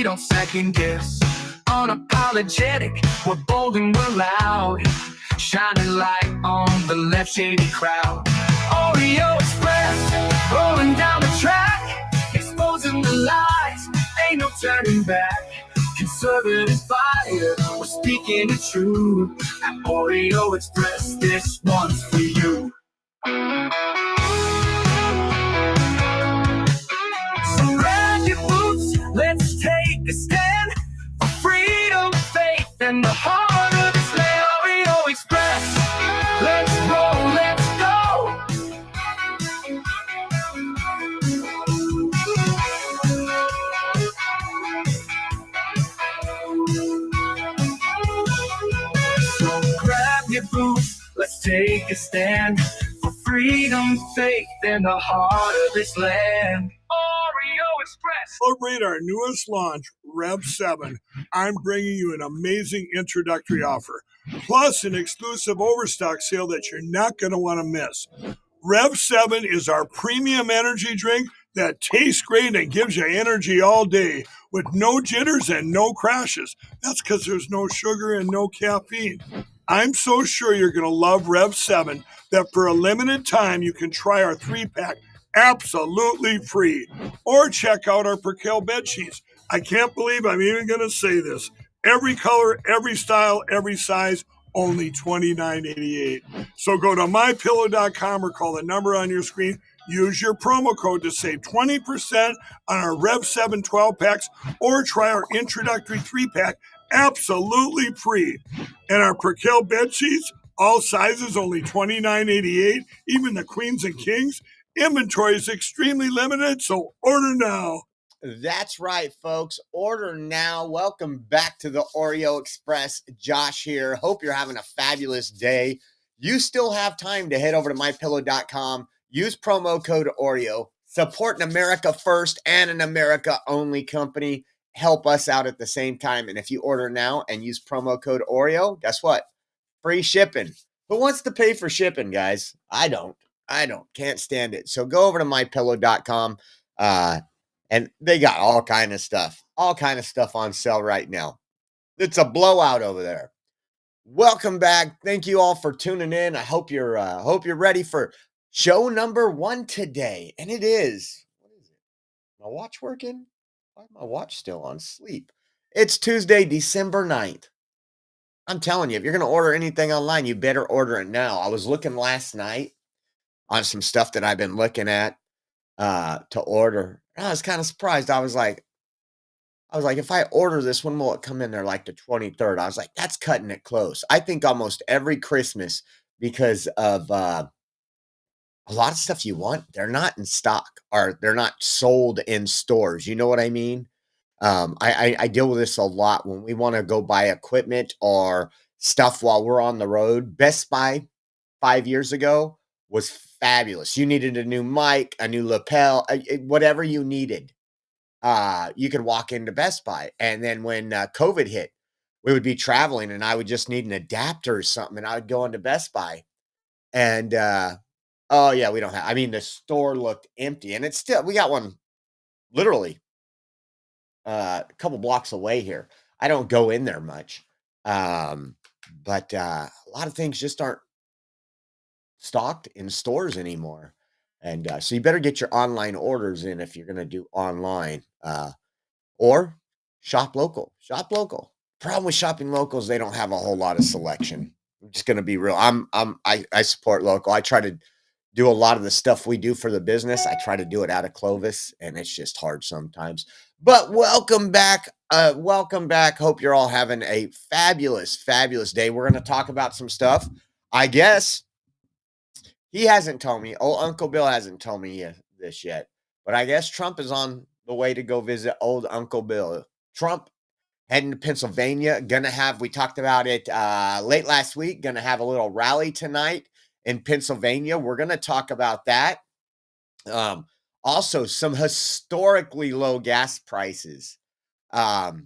don't second guess. Unapologetic, we're bold and we're loud. Shining light on the left shady crowd. Oreo Express, rolling down the track, exposing the lies, ain't no turning back. Conservative fire, we're speaking the truth. At Oreo Express, this one's for you. So grab your boots, let's take a stand for freedom, faith, and the heart of this land. Oreo Express, let's roll, let's go. So grab your boots, let's take a stand for freedom, faith, and the heart of this land. Oreo Express. Celebrate our newest launch, Rev 7. I'm bringing you an amazing introductory offer, plus an exclusive overstock sale that you're not going to want to miss. Rev 7 is our premium energy drink that tastes great and gives you energy all day with no jitters and no crashes. That's because there's no sugar and no caffeine. I'm so sure you're going to love Rev 7 that for a limited time you can try our 3-pack absolutely free. Or check out our Percale bed sheets. I can't believe I'm even going to say this. Every color, every style, every size, only $29.88. So go to mypillow.com or call the number on your screen. Use your promo code to save 20% on our Rev 7 12-packs or try our introductory 3-pack absolutely free. And our Percale bed sheets, all sizes, only $29.88, even the queens and kings. Inventory is extremely limited, so order now. That's right, folks. Order now. Welcome back to the Oreo Express. Josh here. Hope you're having a fabulous day. You still have time to head over to mypillow.com. Use promo code Oreo. Support an America first and an America only company. Help us out at the same time. And if you order now and use promo code Oreo, guess what? Free shipping. Who wants to pay for shipping, guys? I don't. Can't stand it. So go over to mypillow.com. And they got all kind of stuff on sale right now. It's a blowout over there. Welcome back. Thank you all for tuning in. I hope you're ready for show number 1 today. And it is, what is it? My watch working? Why is my watch still on sleep? It's Tuesday, December 9th. I'm telling you, if you're going to order anything online, you better order it now. I was looking last night on some stuff that I've been looking at to order. I was kind of surprised. I was like, if I order this, when will it come in there? Like the 23rd. I was like, that's cutting it close. I think almost every Christmas, because of a lot of stuff you want, they're not in stock or they're not sold in stores. You know what I mean? I deal with this a lot when we want to go buy equipment or stuff while we're on the road. Best Buy 5 years ago was fabulous. You needed a new mic, a new lapel, whatever you needed. You could walk into Best Buy. And then when COVID hit, we would be traveling and I would just need an adapter or something. And I would go into Best Buy and, oh yeah, we don't have, the store looked empty and it's still, we got one literally a couple blocks away here. I don't go in there much. But a lot of things just aren't stocked in stores anymore. And so you better get your online orders in if you're going to do online or shop local. Problem with shopping local is they don't have a whole lot of selection. I'm just going to be real. I support local. I try to do a lot of the stuff we do for the business. I try to do it out of Clovis and it's just hard sometimes, but welcome back. Hope you're all having a fabulous day. We're going to talk about some stuff. I guess he hasn't told me. Old Uncle Bill hasn't told me this yet, but I guess Trump is on the way to go visit old Uncle Bill. Trump heading to Pennsylvania. We talked about it late last week. Gonna have a little rally tonight in Pennsylvania. We're gonna talk about that. Also, some historically low gas prices. It's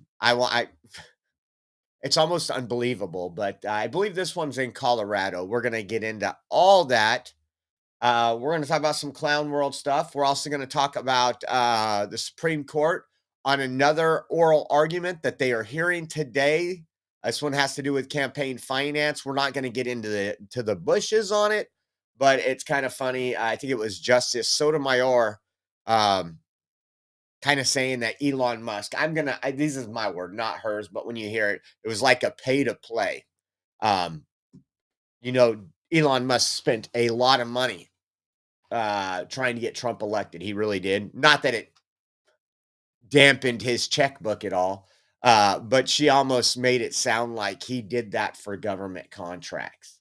almost unbelievable, but I believe this one's in Colorado. We're gonna get into all that. We're going to talk about some clown world stuff. We're also going to talk about the Supreme Court on another oral argument that they are hearing today. This one has to do with campaign finance. We're not going to get into the bushes on it, but it's kind of funny. I think it was Justice Sotomayor kind of saying that Elon Musk, this is my word, not hers, but when you hear it, it was like a pay to play. You know, Elon Musk spent a lot of money trying to get Trump elected. He really did. Not that it dampened his checkbook at all, but she almost made it sound like he did that for government contracts.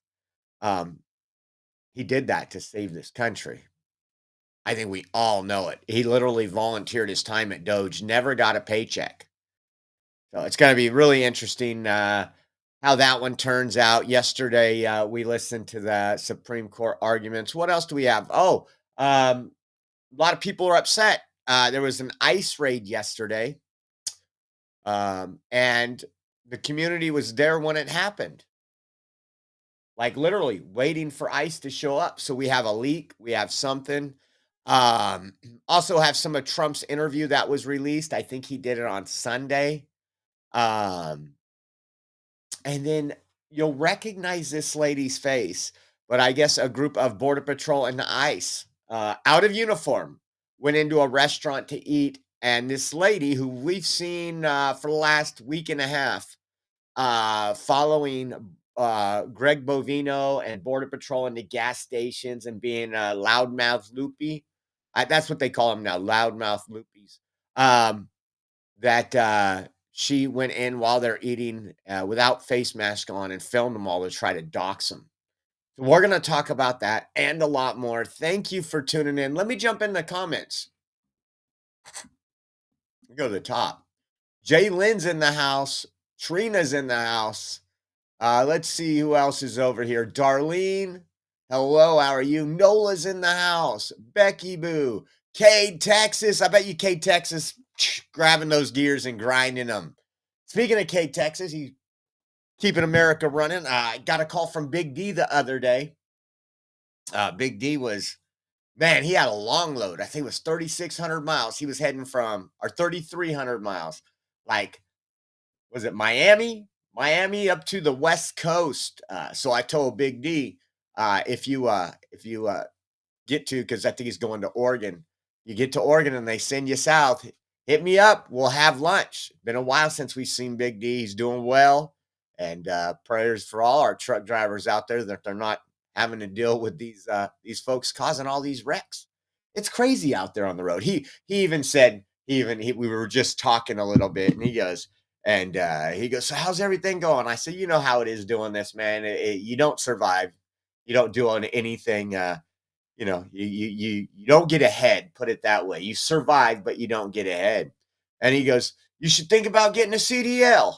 He did that to save this country. I think we all know it. He literally volunteered his time at Doge, never got a paycheck. So it's going to be really interesting how that one turns out. Yesterday, we listened to the Supreme Court arguments. What else do we have? Oh, a lot of people are upset. There was an ICE raid yesterday, and the community was there when it happened. Like literally waiting for ICE to show up. So we have a leak. We have something. Also have some of Trump's interview that was released. I think he did it on Sunday. And then you'll recognize this lady's face, but I guess a group of Border Patrol and ICE out of uniform went into a restaurant to eat. And this lady who we've seen for the last week and a half following Greg Bovino and Border Patrol into gas stations and being loudmouth loopy. That's what they call them now, loudmouth loopies. That she went in while they're eating without face mask on and filmed them all to try to dox them. So we're going to talk about that and a lot more. Thank you for tuning in. Let me jump in the comments. Go to the top. Jay Lynn's in the house. Trina's in the house. Let's see who else is over here. Darlene. Hello, how are you? Nola's in the house. Becky Boo. Cade, Texas. I bet you Cade, Texas, grabbing those gears and grinding them. Speaking of Cade, Texas, he's keeping America running. I got a call from Big D the other day. Big D was, man, he had a long load. I think it was 3,600 miles. He was heading from, or 3,300 miles. Like, was it Miami? Miami up to the West Coast. So I told Big D, if you get to, because I think he's going to Oregon, you get to Oregon and they send you south, hit me up. We'll have lunch. Been a while since we've seen Big D. He's doing well. And prayers for all our truck drivers out there that they're not having to deal with these folks causing all these wrecks. It's crazy out there on the road. He even said, we were just talking a little bit, and he goes, so how's everything going? I said, you know how it is doing this, man. You don't survive. You don't do anything. You don't get ahead. Put it that way. You survive, but you don't get ahead. And he goes, you should think about getting a CDL.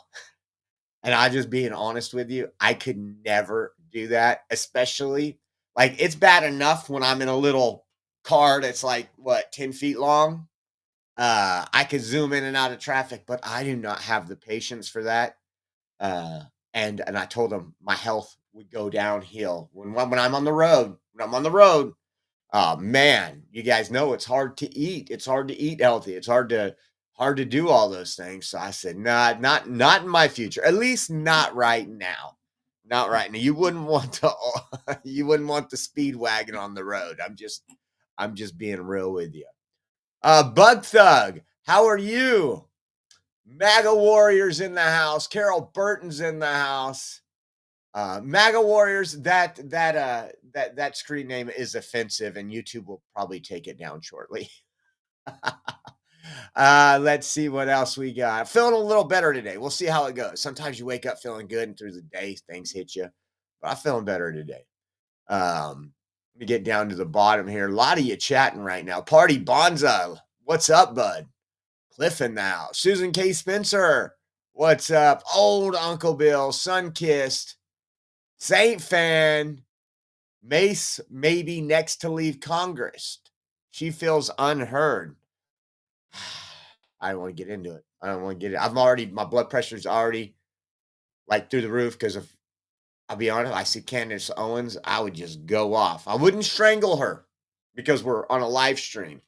And I just being honest with you, I could never do that, especially like it's bad enough when I'm in a little car that's like 10 feet long. I could zoom in and out of traffic, but I do not have the patience for that. And I told him my health would go downhill when I'm on the road. When I'm on the road, man, you guys know it's hard to eat. It's hard to eat healthy. It's hard to do all those things. So I said, not in my future. At least not right now. Not right now. You wouldn't want the speed wagon on the road. I'm just being real with you. Bug Thug, how are you? MAGA Warriors in the house. Carol Burton's in the house. MAGA Warriors, that screen name is offensive, and YouTube will probably take it down shortly. Let's see what else we got. Feeling a little better today. We'll see how it goes. Sometimes you wake up feeling good, and through the day things hit you. But I'm feeling better today. Let me get down to the bottom here. A lot of you chatting right now. Party Bonza, what's up, bud? Cliffin now. Susan K. Spencer, what's up? Old Uncle Bill, Sunkissed, Saint Fan, Mace maybe next to leave Congress. She feels unheard. I don't want to get into it. I don't want to get it. My blood pressure's already like through the roof because of, I'll be honest, I see Candace Owens, I would just go off. I wouldn't strangle her because we're on a live stream.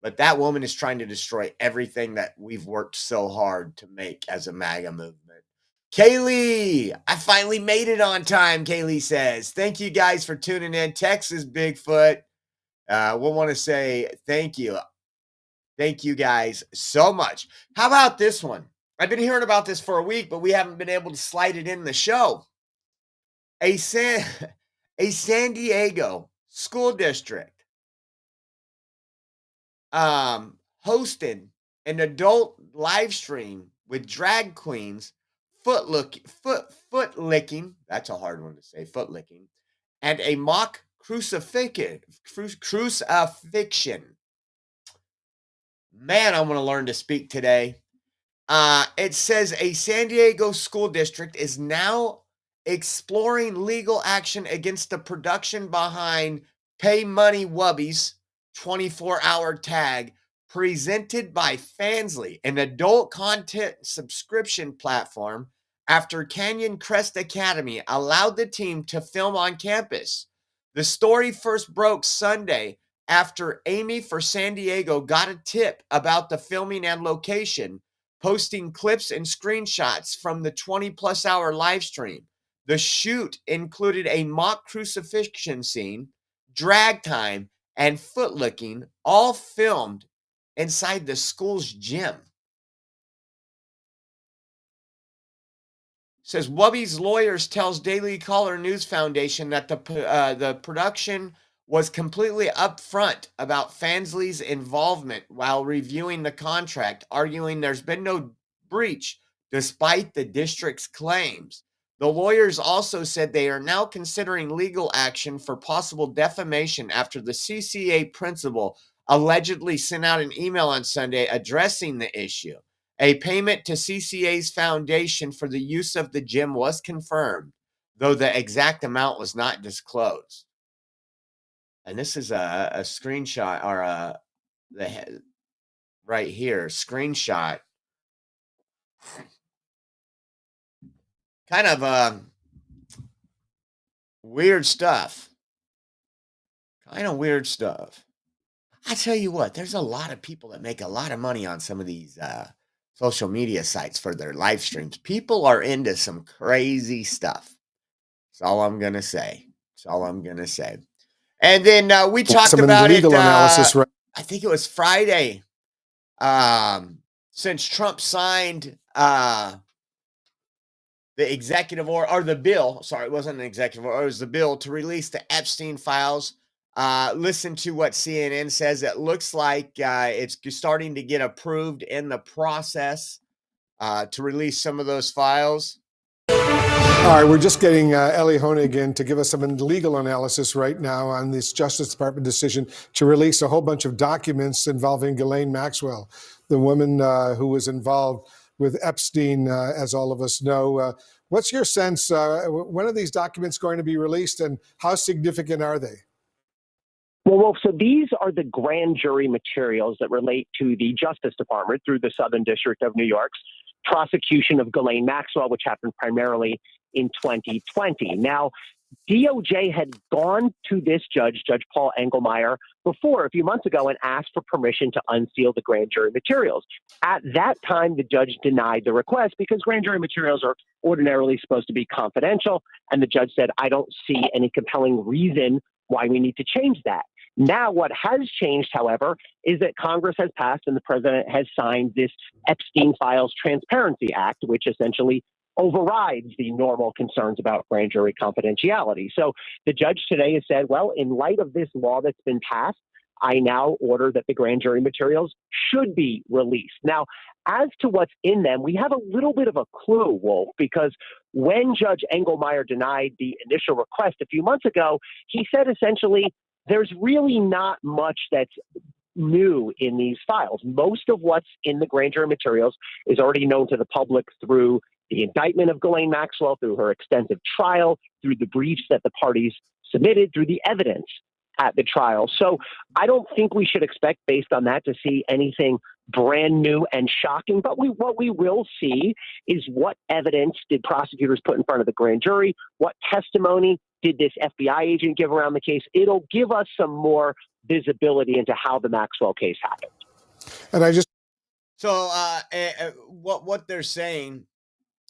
But that woman is trying to destroy everything that we've worked so hard to make as a MAGA movement. Kaylee, I finally made it on time, Kaylee says. Thank you guys for tuning in. Texas Bigfoot. We'll want to say thank you. Thank you guys so much. How about this one? I've been hearing about this for a week, but we haven't been able to slide it in the show. A San Diego school district hosted an adult live stream with drag queens foot licking, that's a hard one to say, foot licking, and a mock crucifixion. Man, I'm going to learn to speak today. It says a San Diego school district is now exploring legal action against the production behind Pay Money Wubbies 24-hour tag presented by Fansly, an adult content subscription platform, after Canyon Crest Academy allowed the team to film on campus. The story first broke Sunday after Amy for San Diego got a tip about the filming and location, posting clips and screenshots from the 20-plus hour live stream. The shoot included a mock crucifixion scene, drag time, and foot licking, all filmed inside the school's gym. Says Wubby's lawyers tells Daily Caller News Foundation that the production was completely upfront about Fansly's involvement while reviewing the contract, arguing there's been no breach despite the district's claims. The lawyers also said they are now considering legal action for possible defamation after the CCA principal allegedly sent out an email on Sunday addressing the issue. A payment to CCA's foundation for the use of the gym was confirmed, though the exact amount was not disclosed. And this is a screenshot, or right here, screenshot. Kind of weird stuff. Kind of weird stuff. I tell you what, there's a lot of people that make a lot of money on some of these social media sites for their live streams. People are into some crazy stuff. That's all I'm going to say. That's all I'm going to say. And then we talked about legal analysis, right? I think it was Friday. Since Trump signed the executive order, or the bill, sorry, it wasn't an executive order, it was the bill to release the Epstein files. Listen to what CNN says. It looks like it's starting to get approved in the process to release some of those files. All right, we're just getting Ellie Honig in to give us some legal analysis right now on this Justice Department decision to release a whole bunch of documents involving Ghislaine Maxwell, the woman who was involved with Epstein, as all of us know. What's your sense? When are these documents going to be released, and how significant are they? Well, Wolf, so these are the grand jury materials that relate to the Justice Department through the Southern District of New York's prosecution of Ghislaine Maxwell, which happened primarily in 2020. Now, DOJ had gone to this judge, Judge Paul Engelmeyer, before a few months ago and asked for permission to unseal the grand jury materials. At that time, the judge denied the request because grand jury materials are ordinarily supposed to be confidential. And the judge said, I don't see any compelling reason why we need to change that. Now, what has changed, however, is that Congress has passed and the president has signed this Epstein Files Transparency Act, which essentially overrides the normal concerns about grand jury confidentiality. So the judge today has said, well, in light of this law that's been passed, I now order that the grand jury materials should be released. Now, as to what's in them, we have a little bit of a clue, Wolf, because when Judge Engelmeyer denied the initial request a few months ago, he said essentially, there's really not much that's new in these files. Most of what's in the grand jury materials is already known to the public through the indictment of Ghislaine Maxwell, through her extensive trial, through the briefs that the parties submitted, through the evidence at the trial. So I don't think we should expect, based on that, to see anything brand new and shocking. But what we will see is what evidence did prosecutors put in front of the grand jury? What testimony did this FBI agent give around the case? It'll give us some more visibility into how the Maxwell case happened. And I just So what they're saying,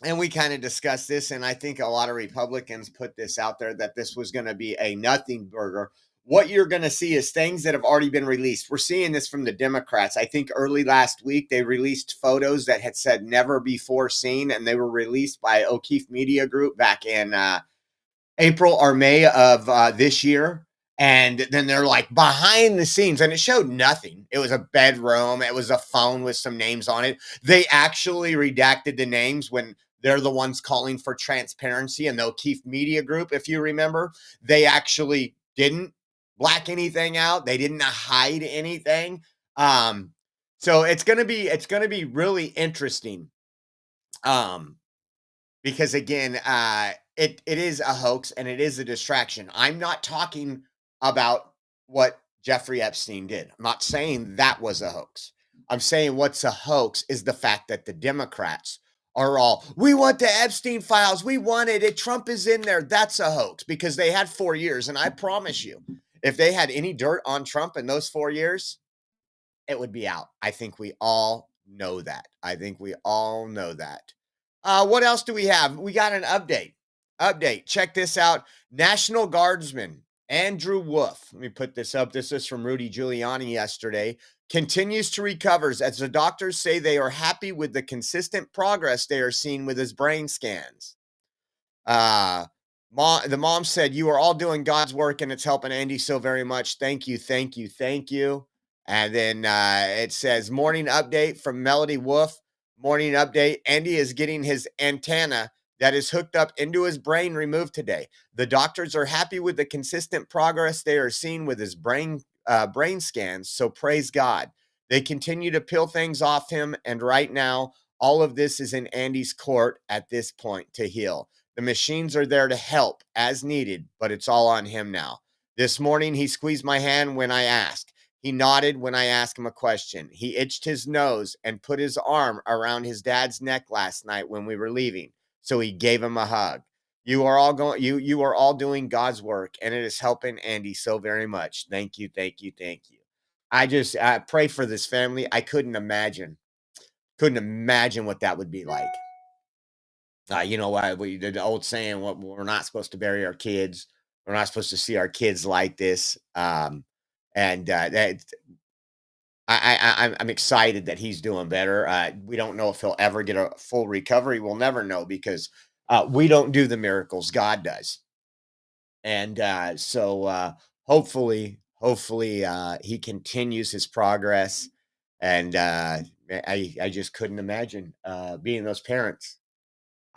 and we kind of discussed this, and I think a lot of Republicans put this out there that this was going to be a nothing burger. What you're going to see is things that have already been released. We're seeing this from the Democrats. I think early last week, they released photos that had said never before seen, and they were released by O'Keefe Media Group back in April or May of this year. And then they're like behind the scenes, and it showed nothing. It was a bedroom. It was a phone with some names on it. They actually redacted the names when they're the ones calling for transparency. And the O'Keefe Media Group, if you remember, they actually didn't black anything out. They didn't hide anything. So it's gonna be really interesting. Because again, it is a hoax and it is a distraction. I'm not talking about what Jeffrey Epstein did. I'm not saying that was a hoax. I'm saying what's a hoax is the fact that the Democrats are all, we want the Epstein files. We want it. Trump is in there. That's a hoax because they had 4 years. And I promise you, if they had any dirt on Trump in those 4 years, it would be out. I think we all know that. What else do we have? We got an update. Check this out. National Guardsman Andrew Wolf. Let me put this up. This is from Rudy Giuliani yesterday. Continues to recover as the doctors say they are happy with the consistent progress they are seeing with his brain scans. The mom said, "You are all doing God's work and it's helping Andy so very much. Thank you. And then it says, morning update from Melody Wolf. Morning update. Andy is getting his antenna that is hooked up into his brain removed today. The doctors are happy with the consistent progress they are seeing with his brain scans. So praise God. They continue to peel things off him. And right now, all of this is in Andy's court at this point to heal. The machines are there to help as needed, but it's all on him now. This morning, he squeezed my hand when I asked. He nodded when I asked him a question. He itched his nose and put his arm around his dad's neck last night when we were leaving. So he gave him a hug. You are all doing God's work, and it is helping Andy so very much. Thank you. I pray for this family. I couldn't imagine what that would be like. You know why the old saying, "What we're not supposed to bury our kids. We're not supposed to see our kids like this." I'm excited that he's doing better. We don't know if he'll ever get a full recovery. We'll never know because we don't do the miracles. God does. And so hopefully he continues his progress. And I just couldn't imagine being those parents.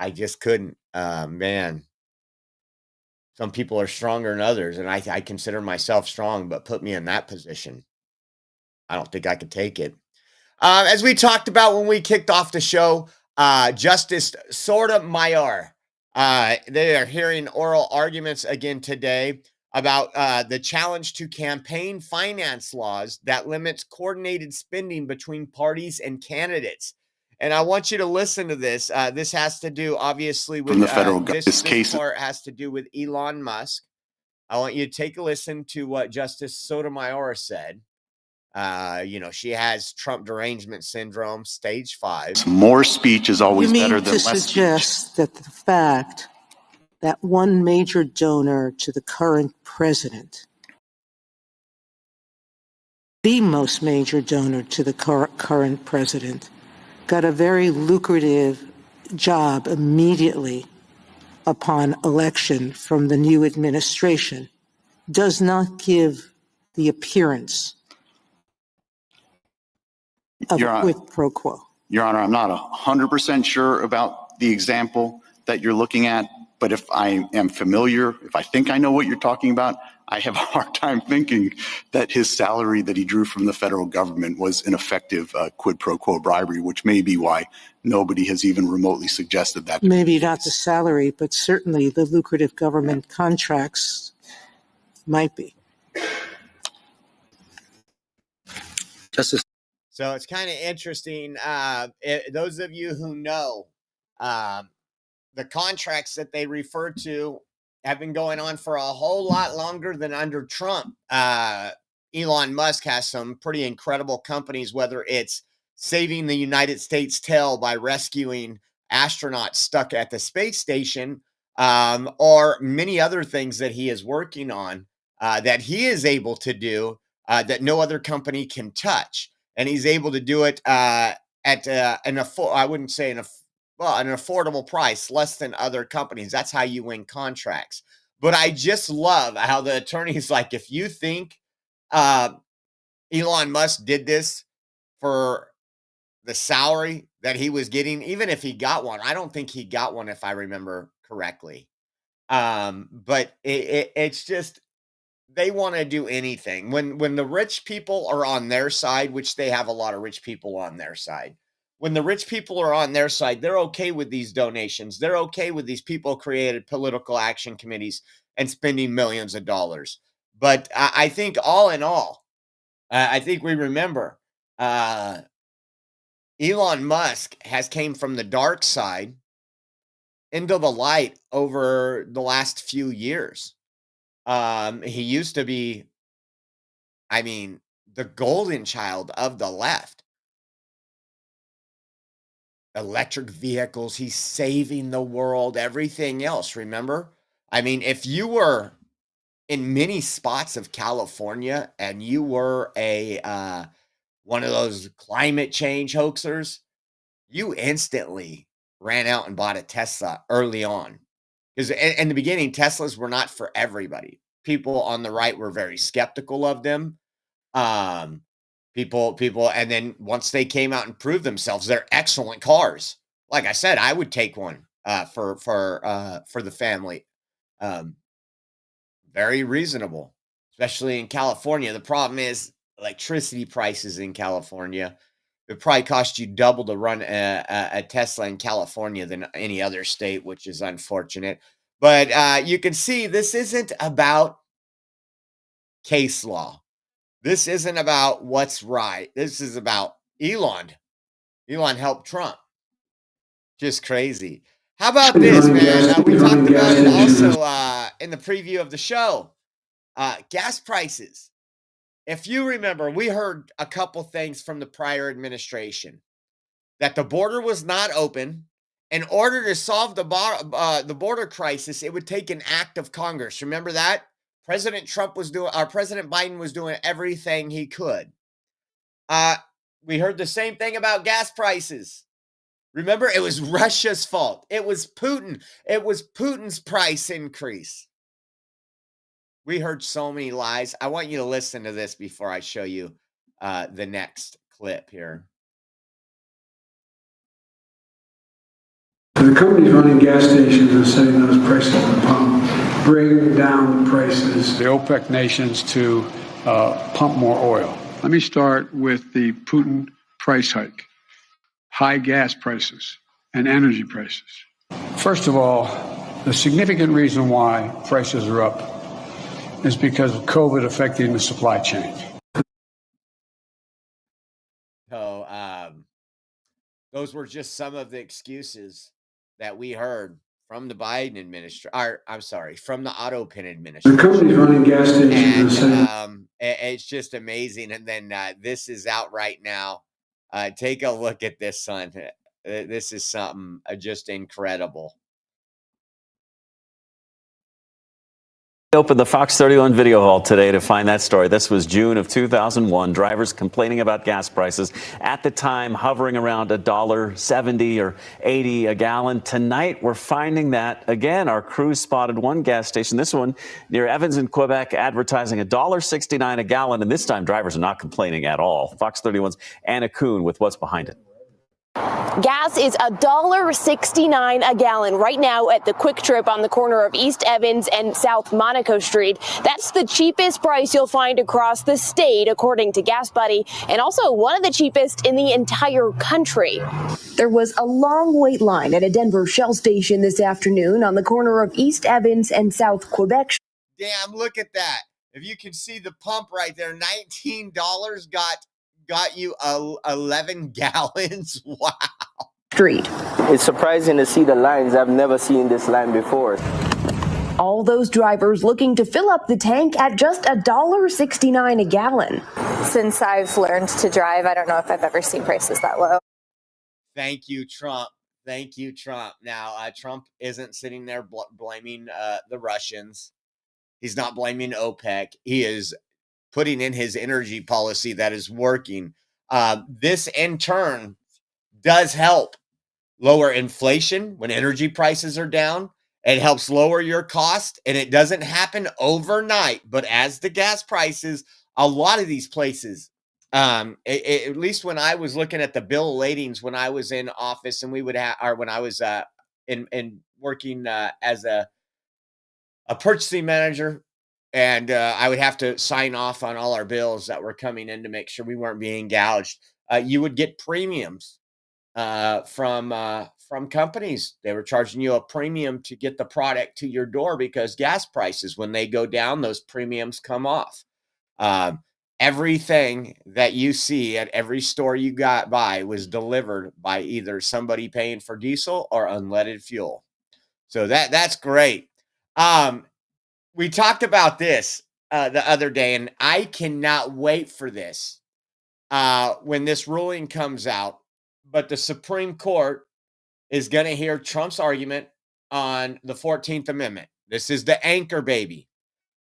I just couldn't. Man, some people are stronger than others, and I consider myself strong, but put me in that position, I don't think I could take it. As we talked about when we kicked off the show, Justice Sotomayor, they are hearing oral arguments again today about the challenge to campaign finance laws that limits coordinated spending between parties and candidates. And I want you to listen to this. This has to do, obviously, with from the federal this case. part has to do with Elon Musk. I want you to take a listen to what Justice Sotomayor said. She has Trump derangement syndrome, stage 5. More speech is always better than less speech. You mean to suggest that the fact that one major donor to the current president, the most major donor to the current president, got a very lucrative job immediately upon election from the new administration, does not give the appearance of quid pro quo? Your Honor, I'm not 100% sure about the example that you're looking at, but if I am familiar, if I think I know what you're talking about, I have a hard time thinking that his salary that he drew from the federal government was an effective quid pro quo bribery, which may be why nobody has even remotely suggested that. Maybe not the salary, but certainly the lucrative government contracts might be. Justice. So it's kind of interesting. Those of you who know, the contracts that they refer to have been going on for a whole lot longer than under Trump. Elon Musk has some pretty incredible companies, whether it's saving the United States tail by rescuing astronauts stuck at the space station, or many other things that he is working on, that he is able to do, that no other company can touch. And he's able to do it at an affordable price, less than other companies. That's how you win contracts. But I just love how the attorney's like, if you think Elon Musk did this for the salary that he was getting, even if he got one, I don't think he got one, if I remember correctly. But it's just, they want to do anything. When the rich people are on their side, which they have a lot of rich people on their side, when the rich people are on their side, they're okay with these donations. They're okay with these people created political action committees and spending millions of dollars. But I think all in all, I think we remember Elon Musk has came from the dark side into the light over the last few years. He used to be, the golden child of the left. Electric vehicles, he's saving the world, everything else, remember? If you were in many spots of California and you were a one of those climate change hoaxers, you instantly ran out and bought a Tesla early on. Because in the beginning, Teslas were not for everybody. People on the right were very skeptical of them. People, and then once they came out and proved themselves, they're excellent cars. Like I said, I would take one for the family. Very reasonable, especially in California. The problem is electricity prices in California. It probably cost you double to run a Tesla in California than any other state, which is unfortunate. But you can see this isn't about case law. This isn't about what's right. This is about Elon. Elon helped Trump. Just crazy. How about this, man? We talked about it also in the preview of the show. Gas prices. If you remember, we heard a couple things from the prior administration. That the border was not open. In order to solve the border crisis, it would take an act of Congress. Remember that? President Biden was doing everything he could. We heard the same thing about gas prices. Remember, it was Russia's fault. It was Putin. It was Putin's price increase. We heard so many lies. I want you to listen to this before I show you the next clip here. The companies running gas stations and setting those prices at the pump bring down the prices. The OPEC nations to pump more oil. Let me start with the Putin price hike, high gas prices, and energy prices. First of all, the significant reason why prices are up is because of COVID affecting the supply chain. So those were just some of the excuses that we heard from the Biden administration. From the Autopin administration. The companies running gas stations. And it's just amazing. And then this is out right now. Take a look at this, son. This is something just incredible. Opened the Fox 31 video hall today to find that story. This was June of 2001. Drivers complaining about gas prices at the time hovering around $1.70 or $1.80 a gallon. Tonight, we're finding that again. Our crew spotted one gas station, this one near Evans in Quebec, advertising $1.69 a gallon. And this time, drivers are not complaining at all. Fox 31's Anna Kuhn with what's behind it. Gas is $1.69 a gallon right now at the Quick Trip on the corner of East Evans and South Monaco Street. That's the cheapest price you'll find across the state, according to Gas Buddy, and also one of the cheapest in the entire country. There was a long wait line at a Denver Shell station this afternoon on the corner of East Evans and South Quebec. Damn, look at that. If you can see the pump right there, $19 got you 11 gallons. Wow. Street. It's surprising to see the lines. I've never seen this line before. All those drivers looking to fill up the tank at just $1.69 a gallon. Since I've learned to drive, I don't know if I've ever seen prices that low. Thank you, Trump. Thank you, Trump. Now, Trump isn't sitting there blaming the Russians. He's not blaming OPEC. He is putting in his energy policy that is working. This, in turn, does help lower inflation when energy prices are down. It helps lower your cost, and it doesn't happen overnight. But as the gas prices, a lot of these places, at least when I was looking at the bill of ladings when I was in office, and we would have, or when I was in working as a purchasing manager, and I would have to sign off on all our bills that were coming in to make sure we weren't being gouged. You would get premiums from companies. They were charging you a premium to get the product to your door because gas prices, when they go down, those premiums come off. Everything that you see at every store you got by was delivered by either somebody paying for diesel or unleaded fuel. So that's great. We talked about this the other day, and I cannot wait for this when this ruling comes out. But the Supreme Court is going to hear Trump's argument on the 14th Amendment. This is the anchor baby.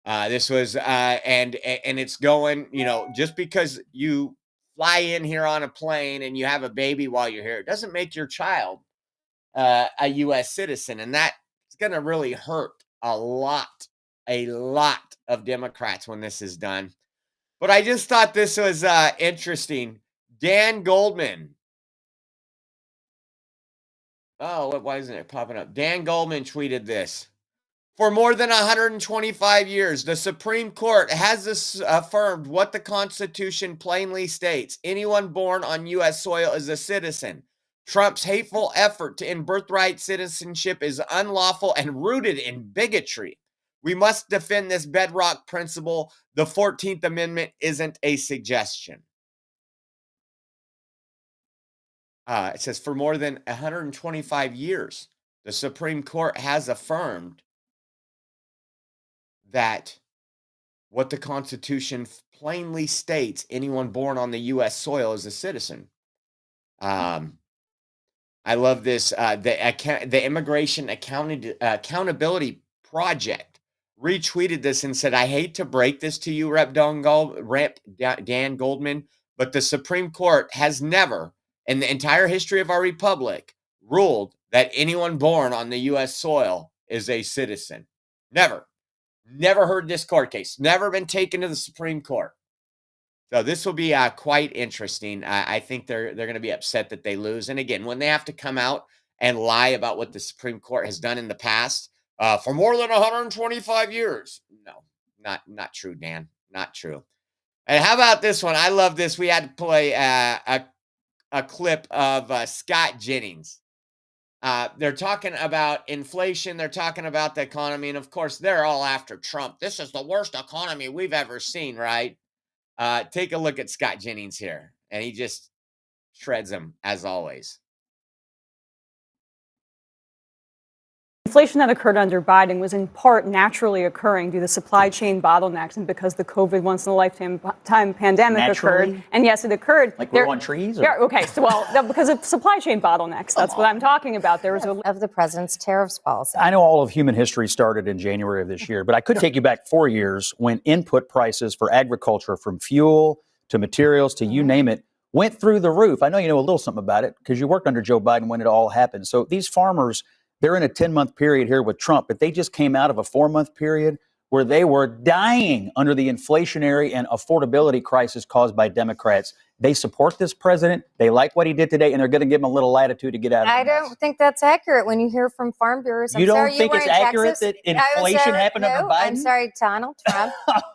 This was, and it's going, just because you fly in here on a plane and you have a baby while you're here, it doesn't make your child a U.S. citizen. And that's going to really hurt a lot of Democrats when this is done. But I just thought this was interesting. Dan Goldman. Oh, why isn't it popping up? Dan Goldman tweeted this. For more than 125 years, the Supreme Court has affirmed what the Constitution plainly states. Anyone born on U.S. soil is a citizen. Trump's hateful effort to end birthright citizenship is unlawful and rooted in bigotry. We must defend this bedrock principle. The 14th Amendment isn't a suggestion. It says, for more than 125 years, the Supreme Court has affirmed that what the Constitution plainly states, anyone born on the U.S. soil is a citizen. I love this. The Immigration Accountability Project retweeted this and said, I hate to break this to you, Rep. Dan Goldman, but the Supreme Court has never, in the entire history of our republic, ruled that anyone born on the U.S. soil is a citizen. Never. Never heard this court case. Never been taken to the Supreme Court. So this will be quite interesting. I think they're going to be upset that they lose. And again, when they have to come out and lie about what the Supreme Court has done in the past for more than 125 years. No, not true, Dan. Not true. And how about this one? I love this. We had to play a clip of Scott Jennings. They're talking about inflation. They're talking about the economy. And of course, they're all after Trump. This is the worst economy we've ever seen, right? Take a look at Scott Jennings here. And he just shreds them as always. Inflation that occurred under Biden was in part naturally occurring due to supply chain bottlenecks and because the COVID once-in-a-lifetime pandemic occurred. And yes, it occurred. Like we're on trees? Or? Yeah, okay. So, because of supply chain bottlenecks, that's what I'm talking about. There was of the president's tariffs policy. I know all of human history started in January of this year, but I could take you back 4 years when input prices for agriculture, from fuel to materials to you name it, went through the roof. I know you know a little something about it because you worked under Joe Biden when it all happened. So these farmers, they're in a 10-month period here with Trump, but they just came out of a 4-month period where they were dying under the inflationary and affordability crisis caused by Democrats. They support this president. They like what he did today, and they're going to give him a little latitude to get out of it. I don't think that's accurate when you hear from farm bureaus. You don't think it's accurate that inflation happened under Biden? I'm sorry, Donald Trump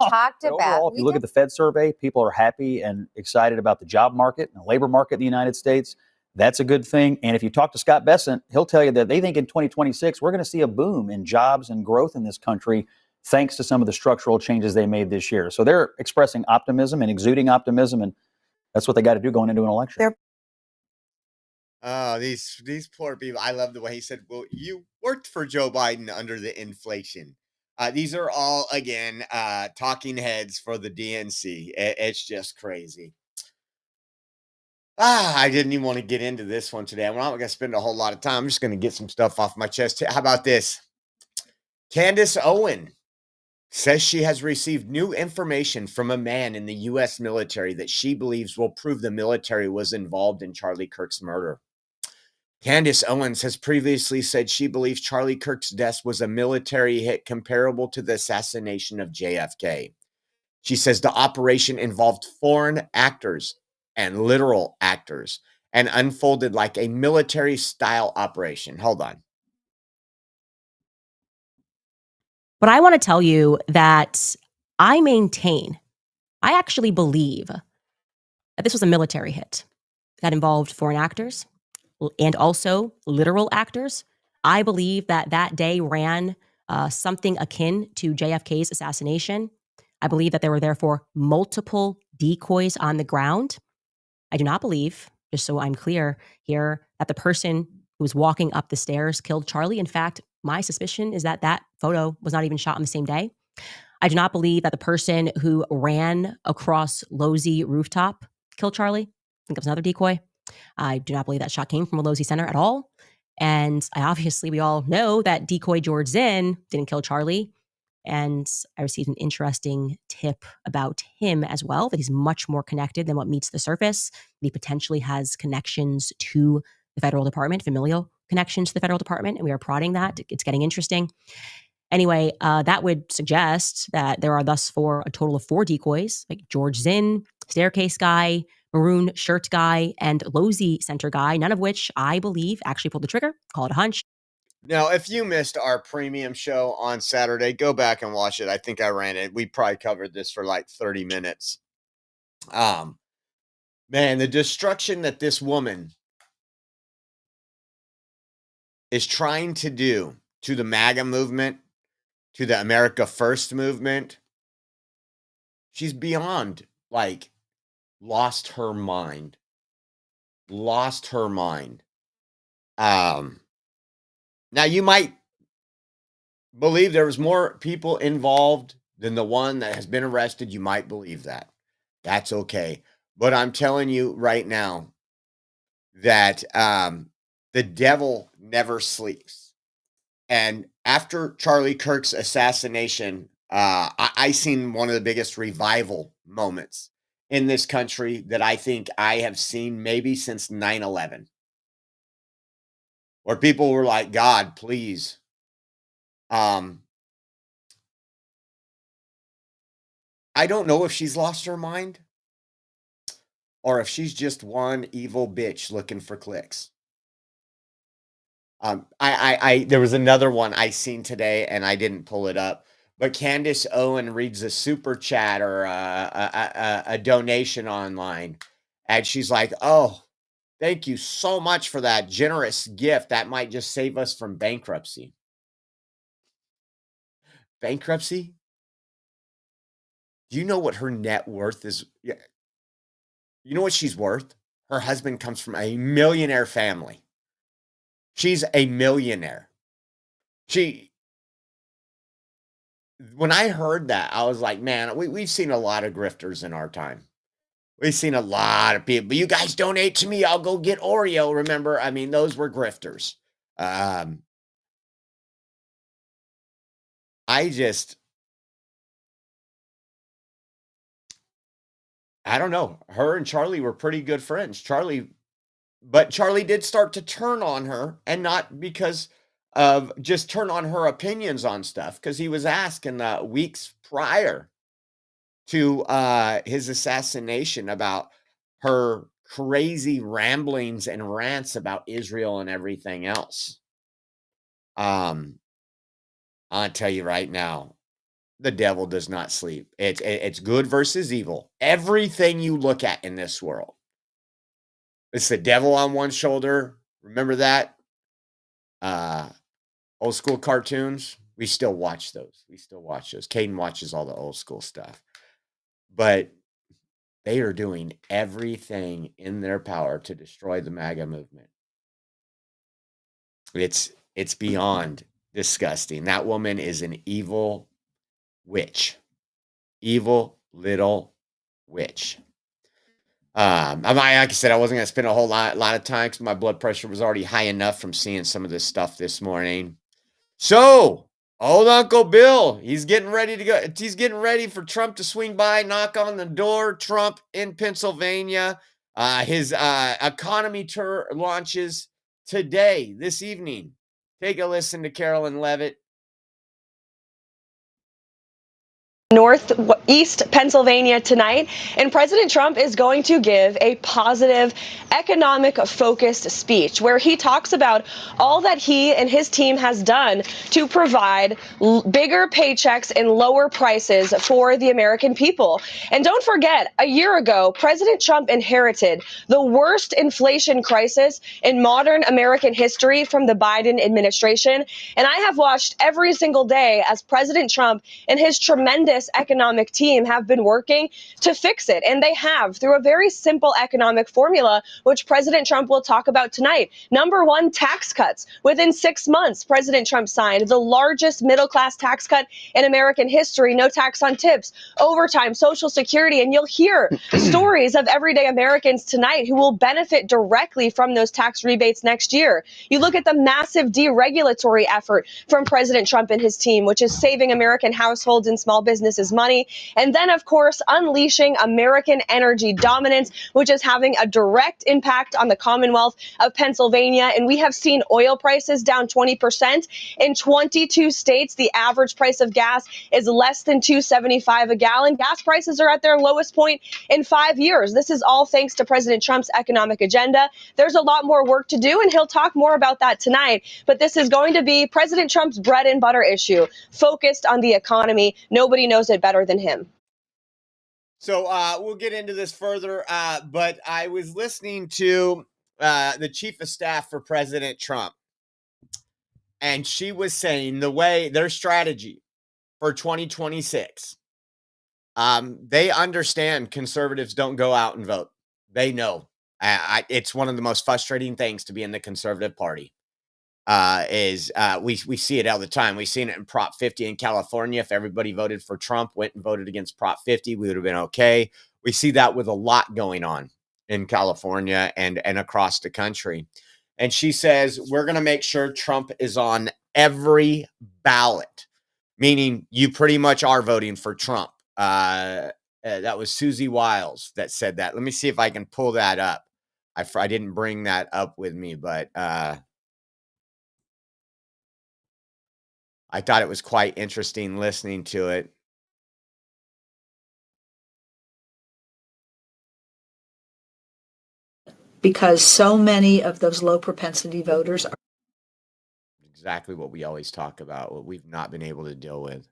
talked about. Overall, if you look at the Fed survey, people are happy and excited about the job market and the labor market in the United States. That's a good thing. And if you talk to Scott Bessent, he'll tell you that they think in 2026, we're going to see a boom in jobs and growth in this country, thanks to some of the structural changes they made this year. So they're expressing optimism and exuding optimism, and that's what they got to do going into an election. Oh, these poor people. I love the way he said, well, you worked for Joe Biden under the inflation. These are all, again, talking heads for the DNC. It's just crazy. I didn't even want to get into this one today. I'm not going to spend a whole lot of time. I'm just going to get some stuff off my chest. How about this? Candace Owen says she has received new information from a man in the U.S. military that she believes will prove the military was involved in Charlie Kirk's murder. Candace Owens has previously said she believes Charlie Kirk's death was a military hit comparable to the assassination of JFK. She says the operation involved foreign actors and literal actors and unfolded like a military-style operation. Hold on. But I want to tell you that I actually believe that this was a military hit that involved foreign actors and also literal actors. I believe that that day ran something akin to JFK's assassination. I believe that there were therefore multiple decoys on the ground. I do not believe, just so I'm clear here, that the person who was walking up the stairs killed Charlie. In fact, my suspicion is that that photo was not even shot on the same day. I do not believe that the person who ran across Losey rooftop killed Charlie. I think it was another decoy. I do not believe that shot came from a Losey Center at all. And we all know that decoy George Zinn didn't kill Charlie. And I received an interesting tip about him as well, that he's much more connected than what meets the surface. He potentially has connections to the federal department, familial connections to the federal department, and we are prodding that. It's getting interesting. Anyway, that would suggest that there are thus a total of 4 decoys, like George Zinn, staircase guy, maroon shirt guy, and Losey Center guy, none of which I believe actually pulled the trigger. Call it a hunch. Now, if you missed our premium show on Saturday, go back and watch it. I think I ran it. We probably covered this for like 30 minutes. Man, the destruction that this woman is trying to do to the MAGA movement, to the America First movement, she's beyond, lost her mind. Lost her mind. Now, you might believe there was more people involved than the one that has been arrested. You might believe that. That's okay. But I'm telling you right now that the devil never sleeps. And after Charlie Kirk's assassination, I seen one of the biggest revival moments in this country that I think I have seen maybe since 9/11. Where people were like, God, please. I don't know if she's lost her mind or if she's just one evil bitch looking for clicks. There was another one I seen today and I didn't pull it up, but Candace Owen reads a super chat or a donation online and she's like, oh, thank you so much for that generous gift. That might just save us from bankruptcy. Bankruptcy? Do you know what her net worth is? You know what she's worth? Her husband comes from a millionaire family. She's a millionaire. When I heard that, I was like, man, we've seen a lot of grifters in our time. We've seen a lot of people. You guys donate to me, I'll go get Oreo. Remember? I mean, those were grifters. I don't know. Her and Charlie were pretty good friends. But Charlie did start to turn on her, and not because of just turn on her opinions on stuff, because he was asked in the weeks prior to his assassination about her crazy ramblings and rants about Israel and everything else. I'll tell you right now, the devil does not sleep. It's good versus evil. Everything you look at in this world. It's the devil on one shoulder. Remember that? Old school cartoons. We still watch those. Caden watches all the old school stuff. But they are doing everything in their power to destroy the MAGA movement. It's beyond Disgusting. That woman is an evil witch. Evil little witch. Like I said, I wasn't going to spend a whole lot of time because my blood pressure was already high enough from seeing some of this stuff this morning. So, old Uncle Bill, he's getting ready to go. He's getting ready for Trump to swing by, knock on the door. Trump in Pennsylvania. His economy tour launches today, this evening. Take a listen to Carolyn Levitt. Northeast Pennsylvania tonight, and President Trump is going to give a positive economic focused speech where he talks about all that he and his team has done to provide bigger paychecks and lower prices for the American people. And don't forget, a year ago, President Trump inherited the worst inflation crisis in modern American history from the Biden administration. And I have watched every single day as President Trump and his tremendous economic team have been working to fix it. And they have through a very simple economic formula, which President Trump will talk about tonight. Number one, tax cuts. Within 6 months, President Trump signed the largest middle-class tax cut in American history. No tax on tips, overtime, Social Security. And you'll hear stories of everyday Americans tonight who will benefit directly from those tax rebates next year. You look at the massive deregulatory effort from President Trump and his team, which is saving American households and small businesses money. And then, of course, unleashing American energy dominance, which is having a direct impact on the Commonwealth of Pennsylvania. And we have seen oil prices down 20%. In 22 states, the average price of gas is less than $2.75 a gallon. Gas prices are at their lowest point in 5 years. This is all thanks to President Trump's economic agenda. There's a lot more work to do, and he'll talk more about that tonight. But this is going to be President Trump's bread and butter issue, focused on the economy. Nobody knows it better than him. So we'll get into this further, but I was listening to the chief of staff for President Trump, and she was saying the way their strategy for 2026, they understand conservatives don't go out and vote. They know. It's one of the most frustrating things to be in the conservative party. We see it all the time. We've seen it in Prop 50 in California. If everybody voted for Trump, went and voted against Prop 50, we would have been okay. We see that with a lot going on in California and across the country. And she says, we're going to make sure Trump is on every ballot, meaning you pretty much are voting for Trump. That was Susie Wiles that said that. Let me see if I can pull that up. I didn't bring that up with me, but I thought it was quite interesting listening to it. Because so many of those low propensity voters are exactly what we always talk about, what we've not been able to deal with.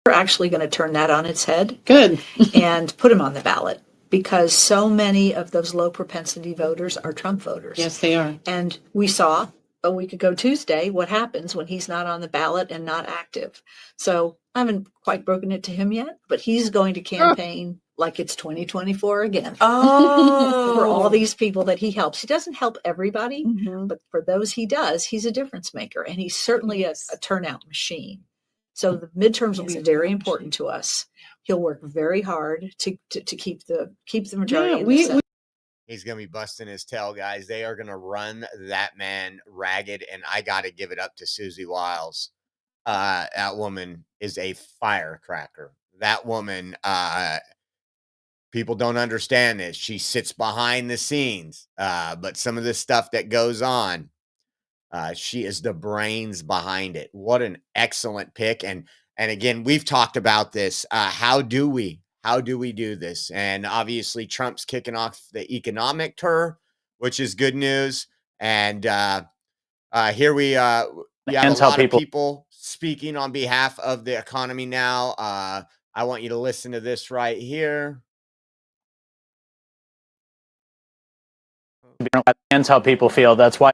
We're actually going to turn that on its head. Good. And put him on the ballot. Because so many of those low propensity voters are Trump voters. Yes, they are. And we saw a week ago Tuesday what happens when he's not on the ballot and not active. So I haven't quite broken it to him yet, but he's going to campaign like it's 2024 again. Oh. For all these people that he helps. He doesn't help everybody, but for those he does, he's a difference maker. And he's certainly a turnout machine. So the midterms will be very important to us. He'll work very hard to keep the majority. In the Senate. He's going to be busting his tail, guys. They are going to run that man ragged, and I got to give it up to Susie Wiles. That woman is a firecracker. That woman, people don't understand this. She sits behind the scenes, but some of the stuff that goes on, she is the brains behind it. What an excellent pick. And again, we've talked about this. How do we do this? And obviously Trump's kicking off the economic tour, which is good news. And here we have a lot of people speaking on behalf of the economy now. I want you to listen to this right here. That's how people feel. That's why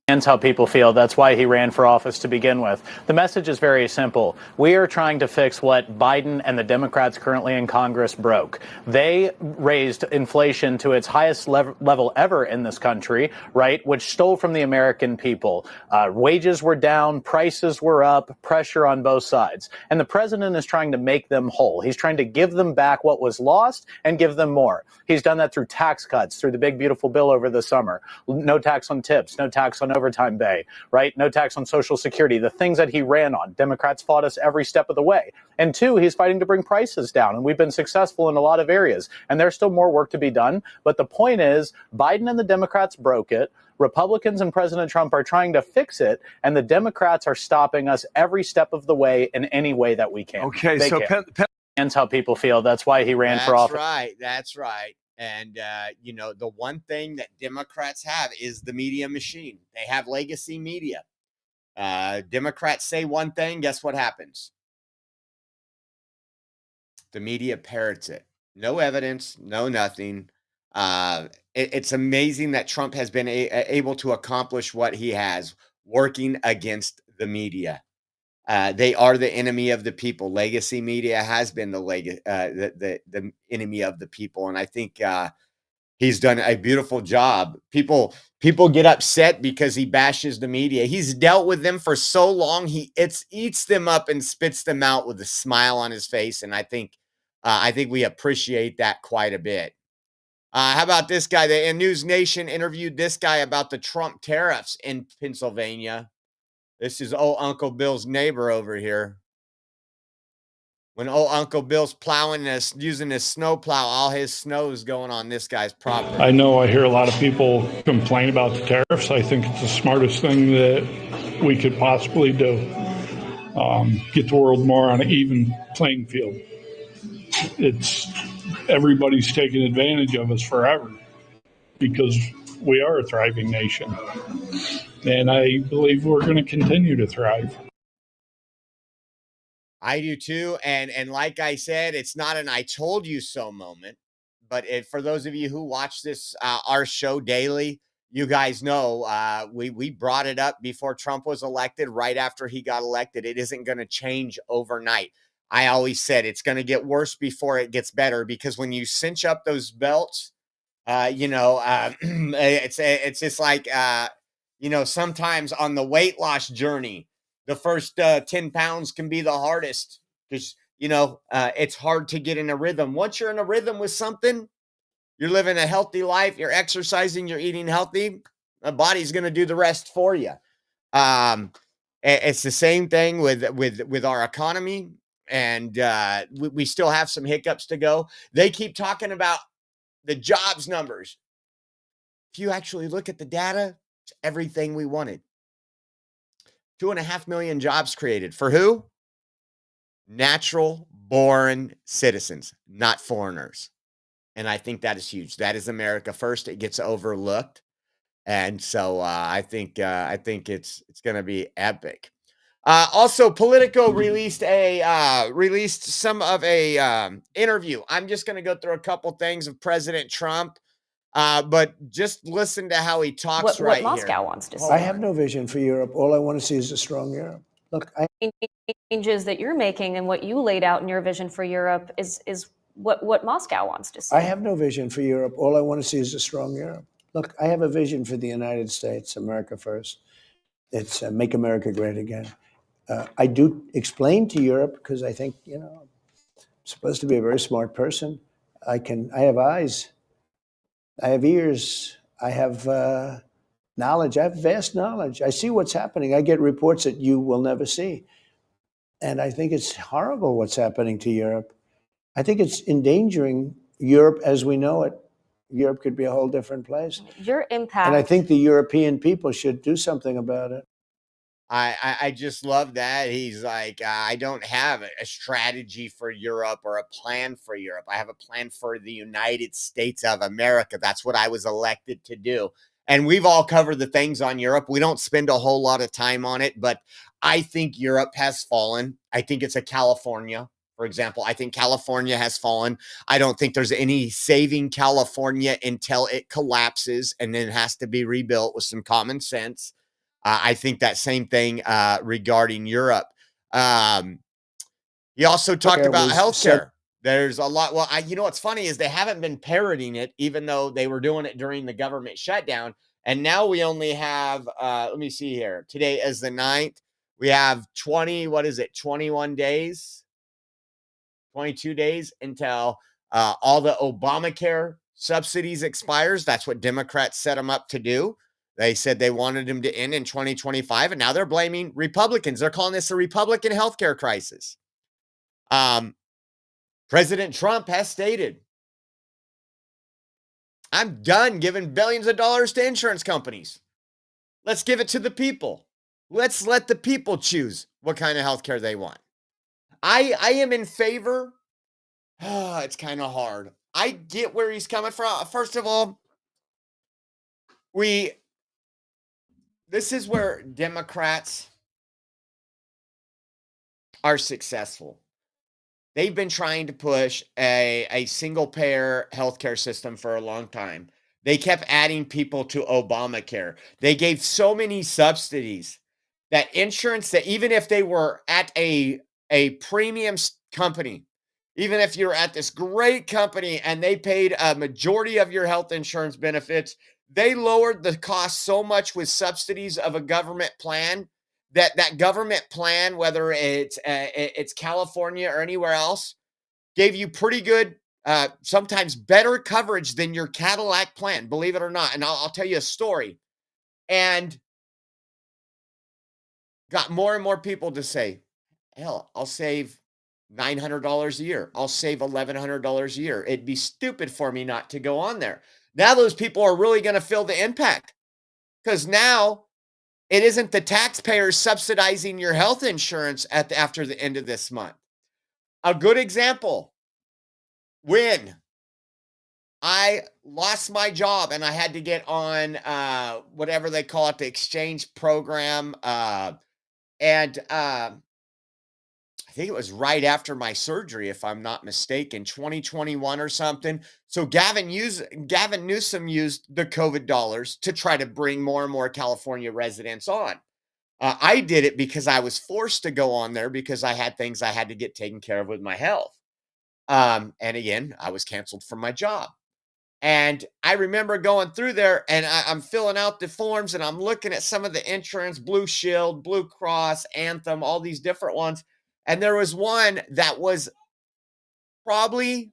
How people feel. That's why he ran for office to begin with. The message is very simple. We are trying to fix what Biden and the Democrats currently in Congress broke. They raised inflation to its highest level ever in this country, right, which stole from the American people. Wages were down, prices were up, pressure on both sides. And the president is trying to make them whole. He's trying to give them back what was lost and give them more. He's done that through tax cuts, through the big, beautiful bill over the summer. No tax on tips, no tax on overtime pay, right? No tax on Social Security, the things that he ran on. Democrats fought us every step of the way. And two, he's fighting to bring prices down. And we've been successful in a lot of areas. And there's still more work to be done. But the point is, Biden and the Democrats broke it. Republicans and President Trump are trying to fix it. And the Democrats are stopping us every step of the way in any way that we can. Okay, They so can. That's how people feel. That's why he ran for office. That's right. And, the one thing that Democrats have is the media machine. They have legacy media. Democrats say one thing, guess what happens? The media parrots it. No evidence, no nothing. It's amazing that Trump has been able to accomplish what he has, working against the media. They are the enemy of the people. Legacy media has been the enemy of the people, and I think he's done a beautiful job. People get upset because he bashes the media. He's dealt with them for so long. He eats them up and spits them out with a smile on his face, and I think we appreciate that quite a bit. How about this guy? The News Nation interviewed this guy about the Trump tariffs in Pennsylvania. This is old Uncle Bill's neighbor over here. When old Uncle Bill's plowing this, using his snow plow, all his snow is going on this guy's property. I know I hear a lot of people complain about the tariffs. I think it's the smartest thing that we could possibly do. Get the world more on an even playing field. Everybody's taken advantage of us forever because we are a thriving nation. And I believe we're going to continue to thrive. I do too. And like I said, it's not an I told you so moment. But for those of you who watch this, our show daily, you guys know we brought it up before Trump was elected, right after he got elected. It isn't going to change overnight. I always said it's going to get worse before it gets better, because when you cinch up those belts, it's just like, sometimes on the weight loss journey, the first 10 pounds can be the hardest because, it's hard to get in a rhythm. Once you're in a rhythm with something, you're living a healthy life, you're exercising, you're eating healthy, the body's going to do the rest for you. It's the same thing with our economy. And we still have some hiccups to go. They keep talking about the jobs numbers. If you actually look at the data, it's everything we wanted. 2.5 million jobs created. For who? Natural born citizens, not foreigners. And I think that is huge. That is America first. It gets overlooked. And so I think it's going to be epic. Also, Politico released some of a interview. I'm just going to go through a couple things of President Trump, but just listen to how he talks what Moscow wants to see. I have no vision for Europe. All I want to see is a strong Europe. Look, Changes that you're making and what you laid out in your vision for Europe is what Moscow wants to see. I have no vision for Europe. All I want to see is a strong Europe. Look, I have a vision for the United States, America first. It's make America great again. I do explain to Europe because I think, I'm supposed to be a very smart person. I have eyes. I have ears. I have knowledge. I have vast knowledge. I see what's happening. I get reports that you will never see. And I think it's horrible what's happening to Europe. I think it's endangering Europe as we know it. Europe could be a whole different place. Your impact. And I think the European people should do something about it. I just love that. He's like, I don't have a strategy for Europe or a plan for Europe. I have a plan for the United States of America. That's what I was elected to do. And we've all covered the things on Europe. We don't spend a whole lot of time on it, but I think Europe has fallen. I think it's a California, for example. I think California has fallen. I don't think there's any saving California until it collapses and then has to be rebuilt with some common sense. I think that same thing regarding Europe. He also talked about healthcare. There's a lot. Well, you know what's funny is they haven't been parroting it, even though they were doing it during the government shutdown. And now we only have, let me see here. Today is the 9th. We have 21 days, 22 days until all the Obamacare subsidies expires. That's what Democrats set them up to do. They said they wanted them to end in 2025, and now they're blaming Republicans. They're calling this a Republican healthcare crisis. President Trump has stated, I'm done giving billions of dollars to insurance companies. Let's give it to the people. Let's let the people choose what kind of healthcare they want. I am in favor. It's kind of hard. I get where he's coming from. First of all, this is where Democrats are successful. They've been trying to push a single-payer healthcare system for a long time. They kept adding people to Obamacare. They gave so many subsidies that insurance, that even if they were at a premium company, even if you're at this great company and they paid a majority of your health insurance benefits, they lowered the cost so much with subsidies of a government plan that government plan, whether it's California or anywhere else, gave you pretty good, sometimes better coverage than your Cadillac plan, believe it or not. And I'll tell you a story. And got more and more people to say, hell, I'll save $900 a year. I'll save $1,100 a year. It'd be stupid for me not to go on there. Now those people are really going to feel the impact, because now it isn't the taxpayers subsidizing your health insurance after the end of this month. A good example, when I lost my job and I had to get on whatever they call it, the exchange program, and I think it was right after my surgery, if I'm not mistaken, 2021 or something. So Gavin Newsom used the COVID dollars to try to bring more and more California residents on. I did it because I was forced to go on there because I had things I had to get taken care of with my health. And again, I was canceled from my job. And I remember going through there and I'm filling out the forms and I'm looking at some of the insurance, Blue Shield, Blue Cross, Anthem, all these different ones. And there was one that was probably,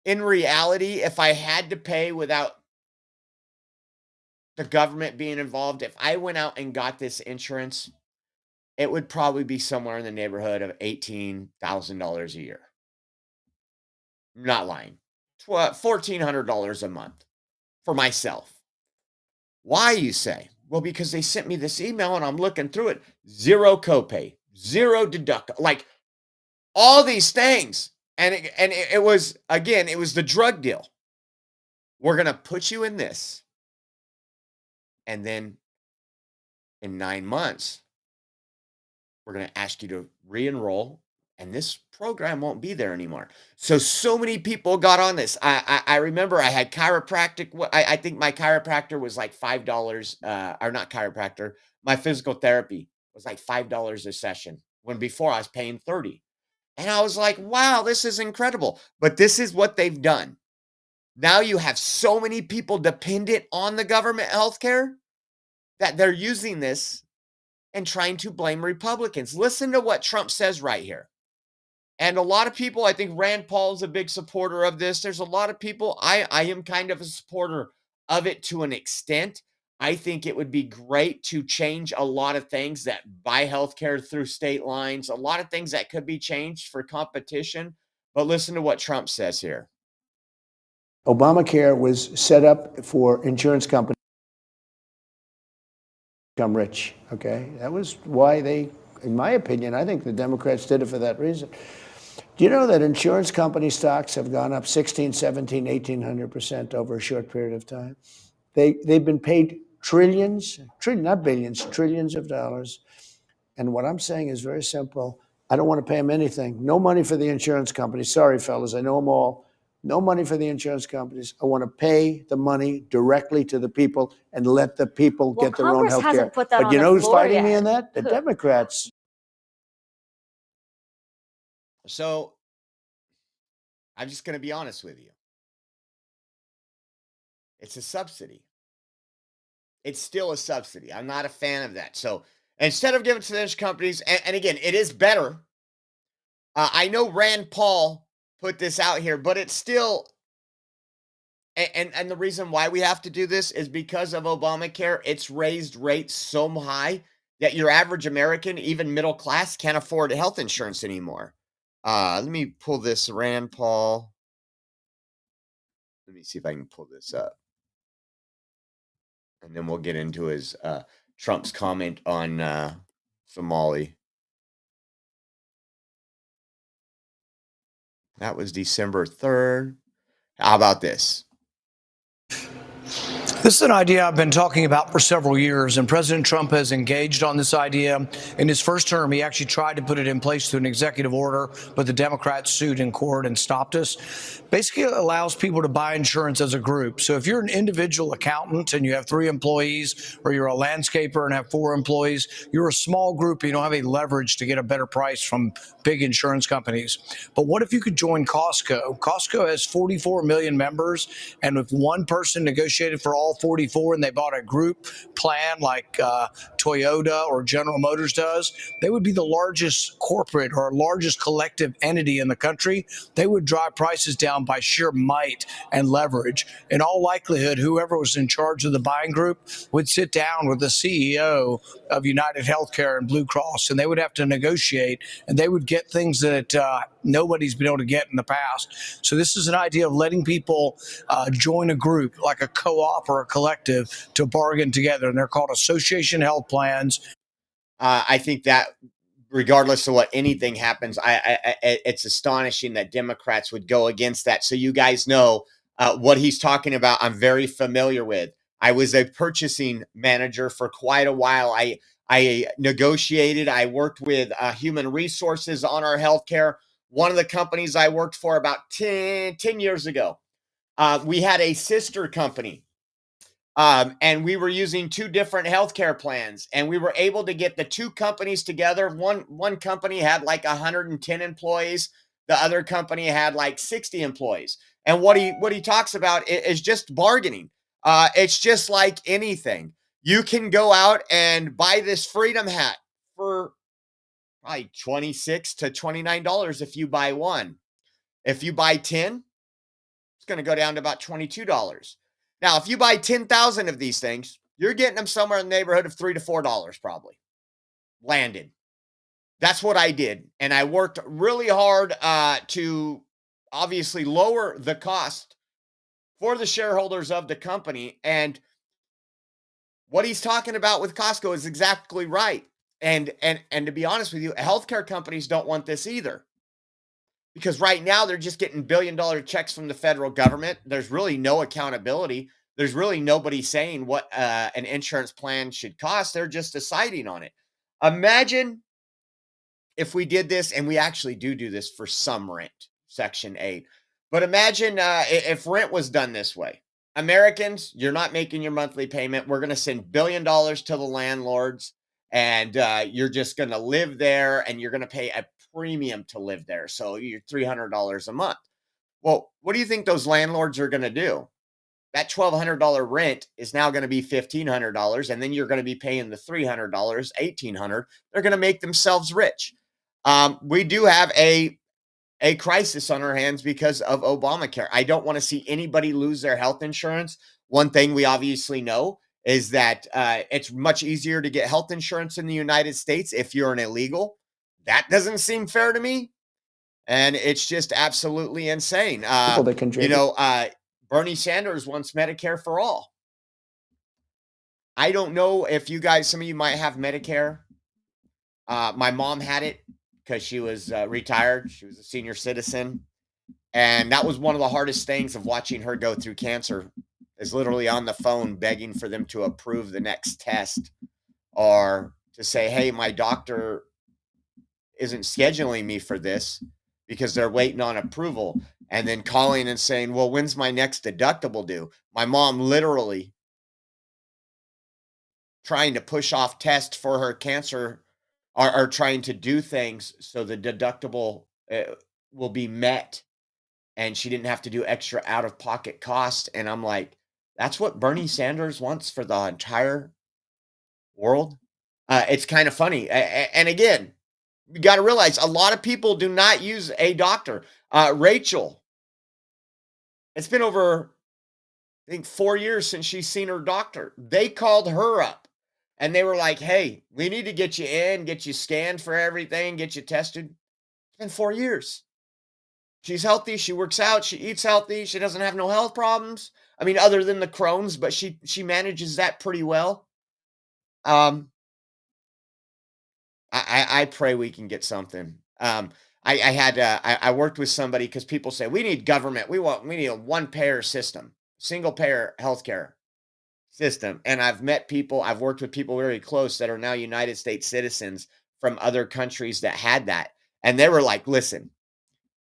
in reality, if I had to pay without the government being involved, if I went out and got this insurance, it would probably be somewhere in the neighborhood of $18,000 a year. I'm not lying. $1,400 a month for myself. Why, you say? Well, because they sent me this email and I'm looking through it. 0 copay, 0 deductible, like all these things. And it was, again, it was the drug deal. We're going to put you in this. And then in 9 months, we're going to ask you to re-enroll, and this program won't be there anymore. So many people got on this. I remember I had chiropractic. I think my chiropractor was like $5, or not chiropractor. My physical therapy was like $5 a session, when before I was paying $30. And I was like, wow, this is incredible. But this is what they've done. Now you have so many people dependent on the government healthcare that they're using this and trying to blame Republicans. Listen to what Trump says right here. And a lot of people, I think Rand Paul is a big supporter of this. There's a lot of people, I am kind of a supporter of it to an extent. I think it would be great to change a lot of things that buy healthcare through state lines, a lot of things that could be changed for competition. But listen to what Trump says here. Obamacare was set up for insurance companies to become rich, okay? That was why they, in my opinion, I think the Democrats did it for that reason. Do you know that insurance company stocks have gone up 16, 17, 1,800% over a short period of time? They've been paid trillions, not billions, trillions of dollars. And what I'm saying is very simple. I don't want to pay them anything. No money for the insurance company. Sorry, fellas, I know them all. No money for the insurance companies. I want to pay the money directly to the people and let the people get their own Congress health care. hasn't put that But on you the know who's floor fighting me yet. in that? The Democrats. So I'm just going to be honest with you. It's a subsidy. It's still a subsidy. I'm not a fan of that. So instead of giving it to those companies, and again, it is better. I know Rand Paul put this out here, but it's still, and the reason why we have to do this is because of Obamacare. It's raised rates so high that your average American, even middle class, can't afford health insurance anymore. Let me pull this Rand Paul. Let me see if I can pull this up. And then we'll get into his Trump's comment on Somali. That was December 3rd. How about this? This is an idea I've been talking about for several years, and President Trump has engaged on this idea. In his first term, he actually tried to put it in place through an executive order, but the Democrats sued in court and stopped us. Basically, it allows people to buy insurance as a group. So if you're an individual accountant and you have 3 employees, or you're a landscaper and have 4 employees, you're a small group, you don't have any leverage to get a better price from big insurance companies. But what if you could join Costco? Costco has 44 million members, and if one person negotiated for all 44 and they bought a group plan like Toyota or General Motors does, they would be the largest corporate or largest collective entity in the country. They would drive prices down by sheer might and leverage. In all likelihood, whoever was in charge of the buying group would sit down with the CEO of United Healthcare and Blue Cross, and they would have to negotiate, and they would get things that nobody's been able to get in the past. So this is an idea of letting people join a group like a co-op or a collective to bargain together, and they're called association health plans. I think that regardless of what anything happens, it's astonishing that Democrats would go against that. So you guys know what he's talking about. I'm very familiar with. I was a purchasing manager for quite a while. I negotiated. I worked with human resources on our healthcare. One of the companies I worked for about 10 years ago, we had a sister company. And we were using 2 different healthcare plans, and we were able to get the 2 companies together. One company had like 110 employees. The other company had like 60 employees. And what he talks about is just bargaining. It's just like anything. You can go out and buy this Freedom hat for probably $26 to $29 if you buy one. If you buy 10, it's going to go down to about $22. Now, if you buy 10,000 of these things, you're getting them somewhere in the neighborhood of $3 to $4 probably landed. That's what I did. And I worked really hard to obviously lower the cost for the shareholders of the company. And what he's talking about with Costco is exactly right. And to be honest with you, healthcare companies don't want this either. Because right now they're just getting billion-dollar checks from the federal government. There's really no accountability. There's really nobody saying what an insurance plan should cost. They're just deciding on it. Imagine if we did this, and we actually do this for some rent, Section 8. But imagine if rent was done this way. Americans, you're not making your monthly payment. We're going to send $1 billion to the landlords, and you're just going to live there, and you're going to pay a premium to live there. So you're $300 a month. Well, what do you think those landlords are going to do? That $1,200 rent is now going to be $1,500, and then you're going to be paying the $300, $1,800. They're going to make themselves rich. We do have a crisis on our hands because of Obamacare. I don't want to see anybody lose their health insurance. One thing we obviously know is that it's much easier to get health insurance in the United States if you're an illegal. That doesn't seem fair to me. And it's just absolutely insane. Bernie Sanders wants Medicare for all. I don't know if you guys, some of you might have Medicare. My mom had it because she was retired. She was a senior citizen. And that was one of the hardest things of watching her go through cancer, is literally on the phone begging for them to approve the next test, or to say, hey, my doctor isn't scheduling me for this because they're waiting on approval. and then calling and saying, well, when's my next deductible due? My mom literally trying to push off tests for her cancer or trying to do things so the deductible will be met and she didn't have to do extra out-of-pocket costs. And I'm like, that's what Bernie Sanders wants for the entire world? It's kind of funny. And again, you got to realize a lot of people do not use a doctor. Rachel, it's been over, I think, 4 years since she's seen her doctor. They called her up and they were like, hey, we need to get you in, get you scanned for everything, get you tested. It's been 4 years. She's healthy. She works out. She eats healthy. She doesn't have no health problems. I mean, other than the Crohn's, but she manages that pretty well. I pray we can get something. I worked with somebody because people say we need government. We need a one-payer system, single-payer healthcare system. And I've worked with people very close that are now United States citizens from other countries that had that. And they were like, listen,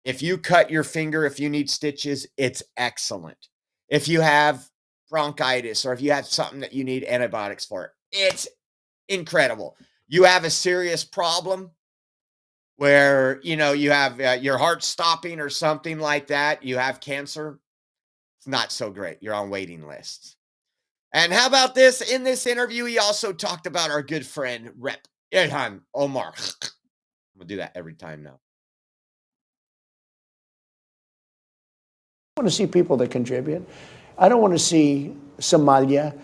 if you cut your finger, if you need stitches, it's excellent. If you have bronchitis or if you have something that you need antibiotics for, it's incredible. You have a serious problem where, you have your heart stopping or something like that. You have cancer. It's not so great. You're on waiting lists. And how about this? In this interview, he also talked about our good friend, Rep. Ilhan Omar. I'm going to do that every time now. I want to see people that contribute. I don't want to see Somalia.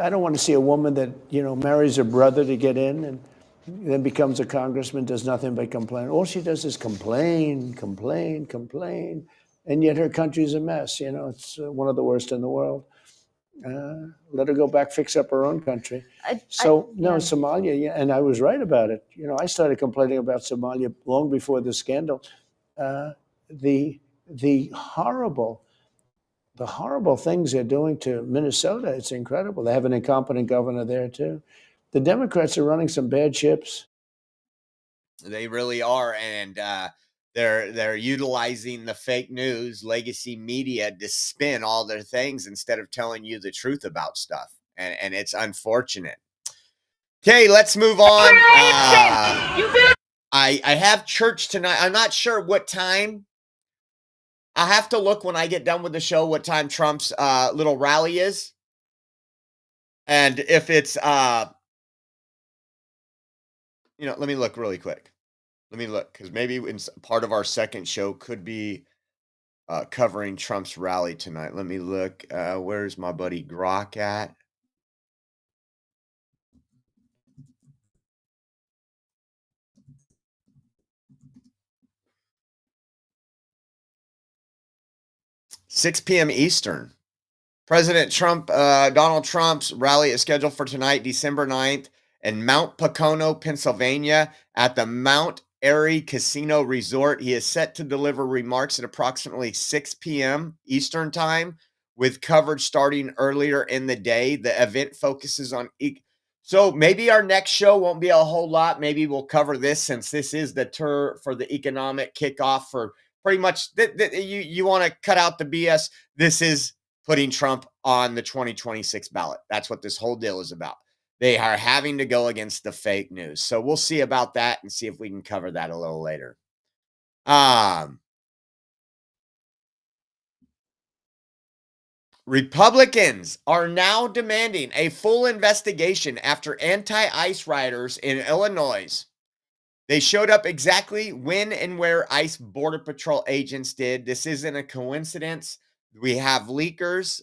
I don't want to see a woman that, marries her brother to get in and then becomes a congressman, does nothing but complain. All she does is complain, complain, complain. And yet her country's a mess. It's one of the worst in the world. Let her go back, fix up her own country. Somalia, yeah, and I was right about it. I started complaining about Somalia long before the scandal. The horrible things they're doing to Minnesota, it's incredible. They have an incompetent governor there too. The Democrats are running some bad ships. They really are, and they're utilizing the fake news, legacy media to spin all their things instead of telling you the truth about stuff, and it's unfortunate. Okay, let's move on. I have church tonight. I'm not sure what time. I have to look when I get done with the show what time Trump's little rally is. And if it's, let me look really quick. Let me look, because maybe part of our second show could be covering Trump's rally tonight. Let me look. Where's my buddy Grok at? $6 p.m. Eastern. President Trump, Donald Trump's rally is scheduled for tonight, December 9th, in Mount Pocono, Pennsylvania, at the Mount Airy Casino Resort. He is set to deliver remarks at approximately 6 p.m. Eastern Time, with coverage starting earlier in the day. The event focuses on... So maybe our next show won't be a whole lot. Maybe we'll cover this since this is the tour for the economic kickoff for... Pretty much, you want to cut out the BS. This is putting Trump on the 2026 ballot. That's what this whole deal is about. They are having to go against the fake news. So we'll see about that and see if we can cover that a little later. Republicans are now demanding a full investigation after anti-ICE rioters in Illinois. They showed up exactly when and where ICE Border Patrol agents did. This isn't a coincidence. We have leakers.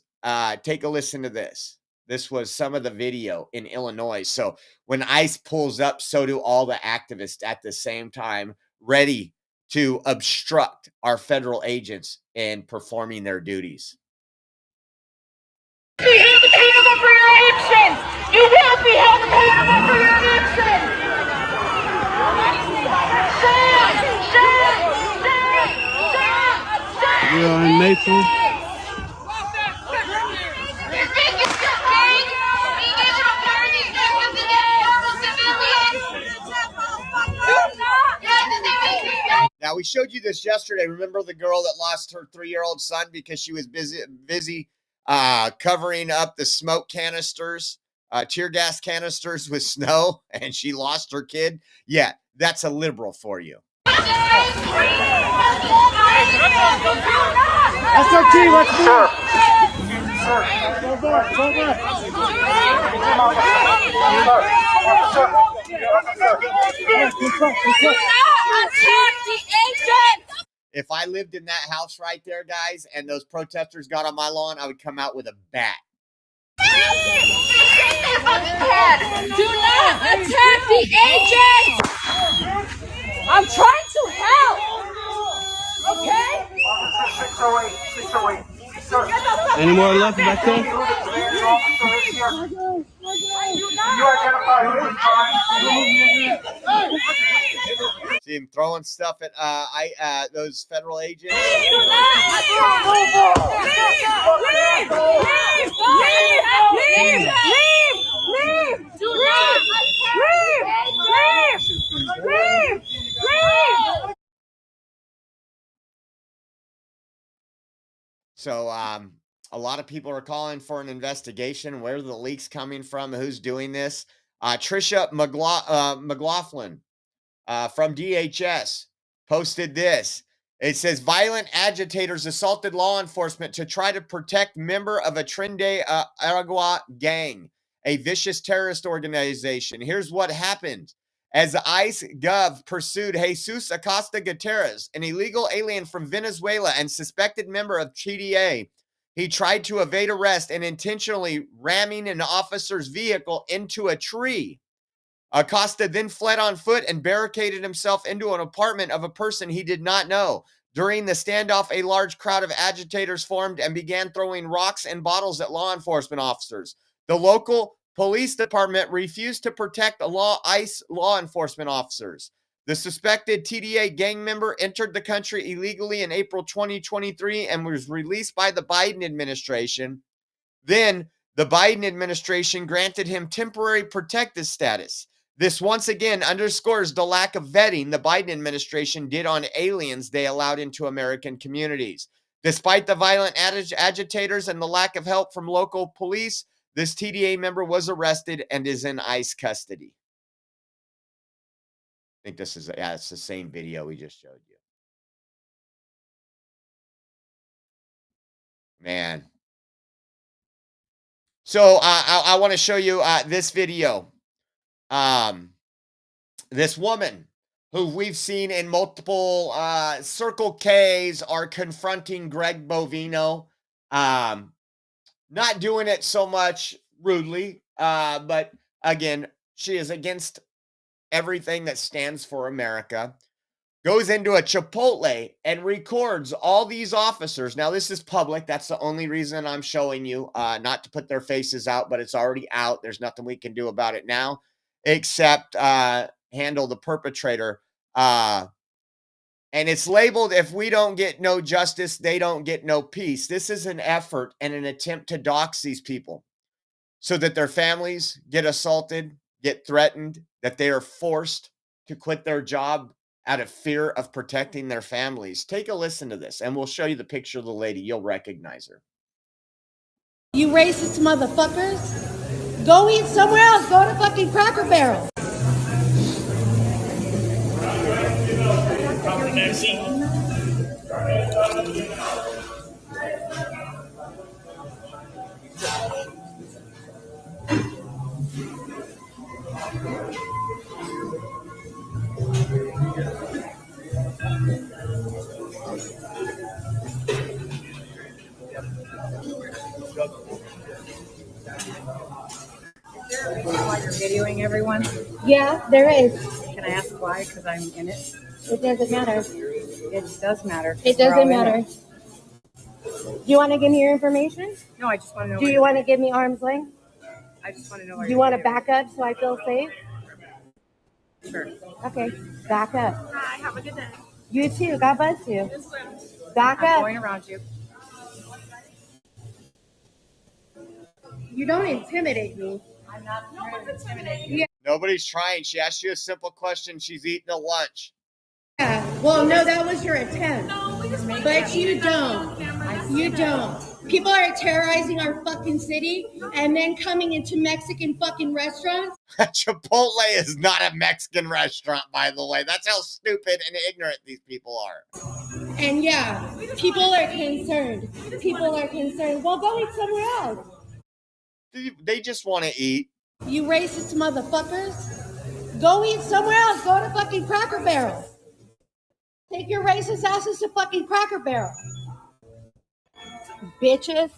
Take a listen to this. This was some of the video in Illinois. So when ICE pulls up, so do all the activists at the same time, ready to obstruct our federal agents in performing their duties. Be held accountable for your actions! You will be held accountable for your actions! We are in Maple. Now we showed you this yesterday. Remember the girl that lost her 3-year-old son because she was busy covering up the smoke canisters, tear gas canisters with snow, and she lost her kid? Yeah, that's a liberal for you. SRT, let's move. Go back, go back. If I lived in that house right there, guys, and those protesters got on my lawn, I would come out with a bat. Do not attack the agent! I'm trying to help! Okay? 608. Any more left back there? See him throwing stuff at those federal agents. So a lot of people are calling for an investigation. Where are the leaks coming from? Who's doing this? Tricia McLaughlin from DHS posted this. It says, violent agitators assaulted law enforcement to try to protect member of a Trinidad Aragua gang, a vicious terrorist organization. Here's what happened. As the ICE Gov pursued Jesus Acosta Gutierrez, an illegal alien from Venezuela and suspected member of TDA, he tried to evade arrest and intentionally ramming an officer's vehicle into a tree. Acosta then fled on foot and barricaded himself into an apartment of a person he did not know. During the standoff, a large crowd of agitators formed and began throwing rocks and bottles at law enforcement officers. The local police department refused to protect ICE law enforcement officers. The suspected TDA gang member entered the country illegally in April 2023 and was released by the Biden administration. Then, the Biden administration granted him temporary protective status. This once again underscores the lack of vetting the Biden administration did on aliens they allowed into American communities. Despite the violent agitators and the lack of help from local police, this TDA member was arrested and is in ICE custody. I think this is, it's the same video we just showed you. Man. So I want to show you this video. This woman who we've seen in multiple Circle Ks are confronting Greg Bovino. Not doing it so much rudely, but again, she is against everything that stands for America. Goes into a Chipotle and records all these officers. Now, this is public. That's the only reason I'm showing you, not to put their faces out, but it's already out. There's nothing we can do about it now, except handle the perpetrator. And it's labeled, if we don't get no justice, they don't get no peace. This is an effort and an attempt to dox these people so that their families get assaulted, get threatened, that they are forced to quit their job out of fear of protecting their families. Take a listen to this, and we'll show you the picture of the lady. You'll recognize her. You racist motherfuckers. Go eat somewhere else. Go to fucking Cracker Barrel. Is there a reason why you're videoing everyone? Yeah, there is. Can I ask why? Because I'm in it. It doesn't matter. It does matter. It We're all doesn't in matter. it. Do you want to give me your information? No, I just want to know. Do you want to give me arm's length? I just want to know. Do you want to back up so I feel safe? Sure. Okay, back up. Hi, have a good day. You too. God bless you. Back I'm up. going around you. You don't intimidate me. I'm not here to intimidate you. Yeah. Nobody's trying. She asked you a simple question. She's eating a lunch. Yeah. Well, no, that was your attempt. But you don't. You don't. People are terrorizing our fucking city and then coming into Mexican fucking restaurants. Chipotle is not a Mexican restaurant, by the way. That's how stupid and ignorant these people are. And yeah, people are concerned. People are concerned. Well, go eat somewhere else. They just want to eat. You racist motherfuckers. Go eat somewhere else. Go to fucking Cracker Barrel. Take your racist asses to fucking Cracker Barrel. Bitches.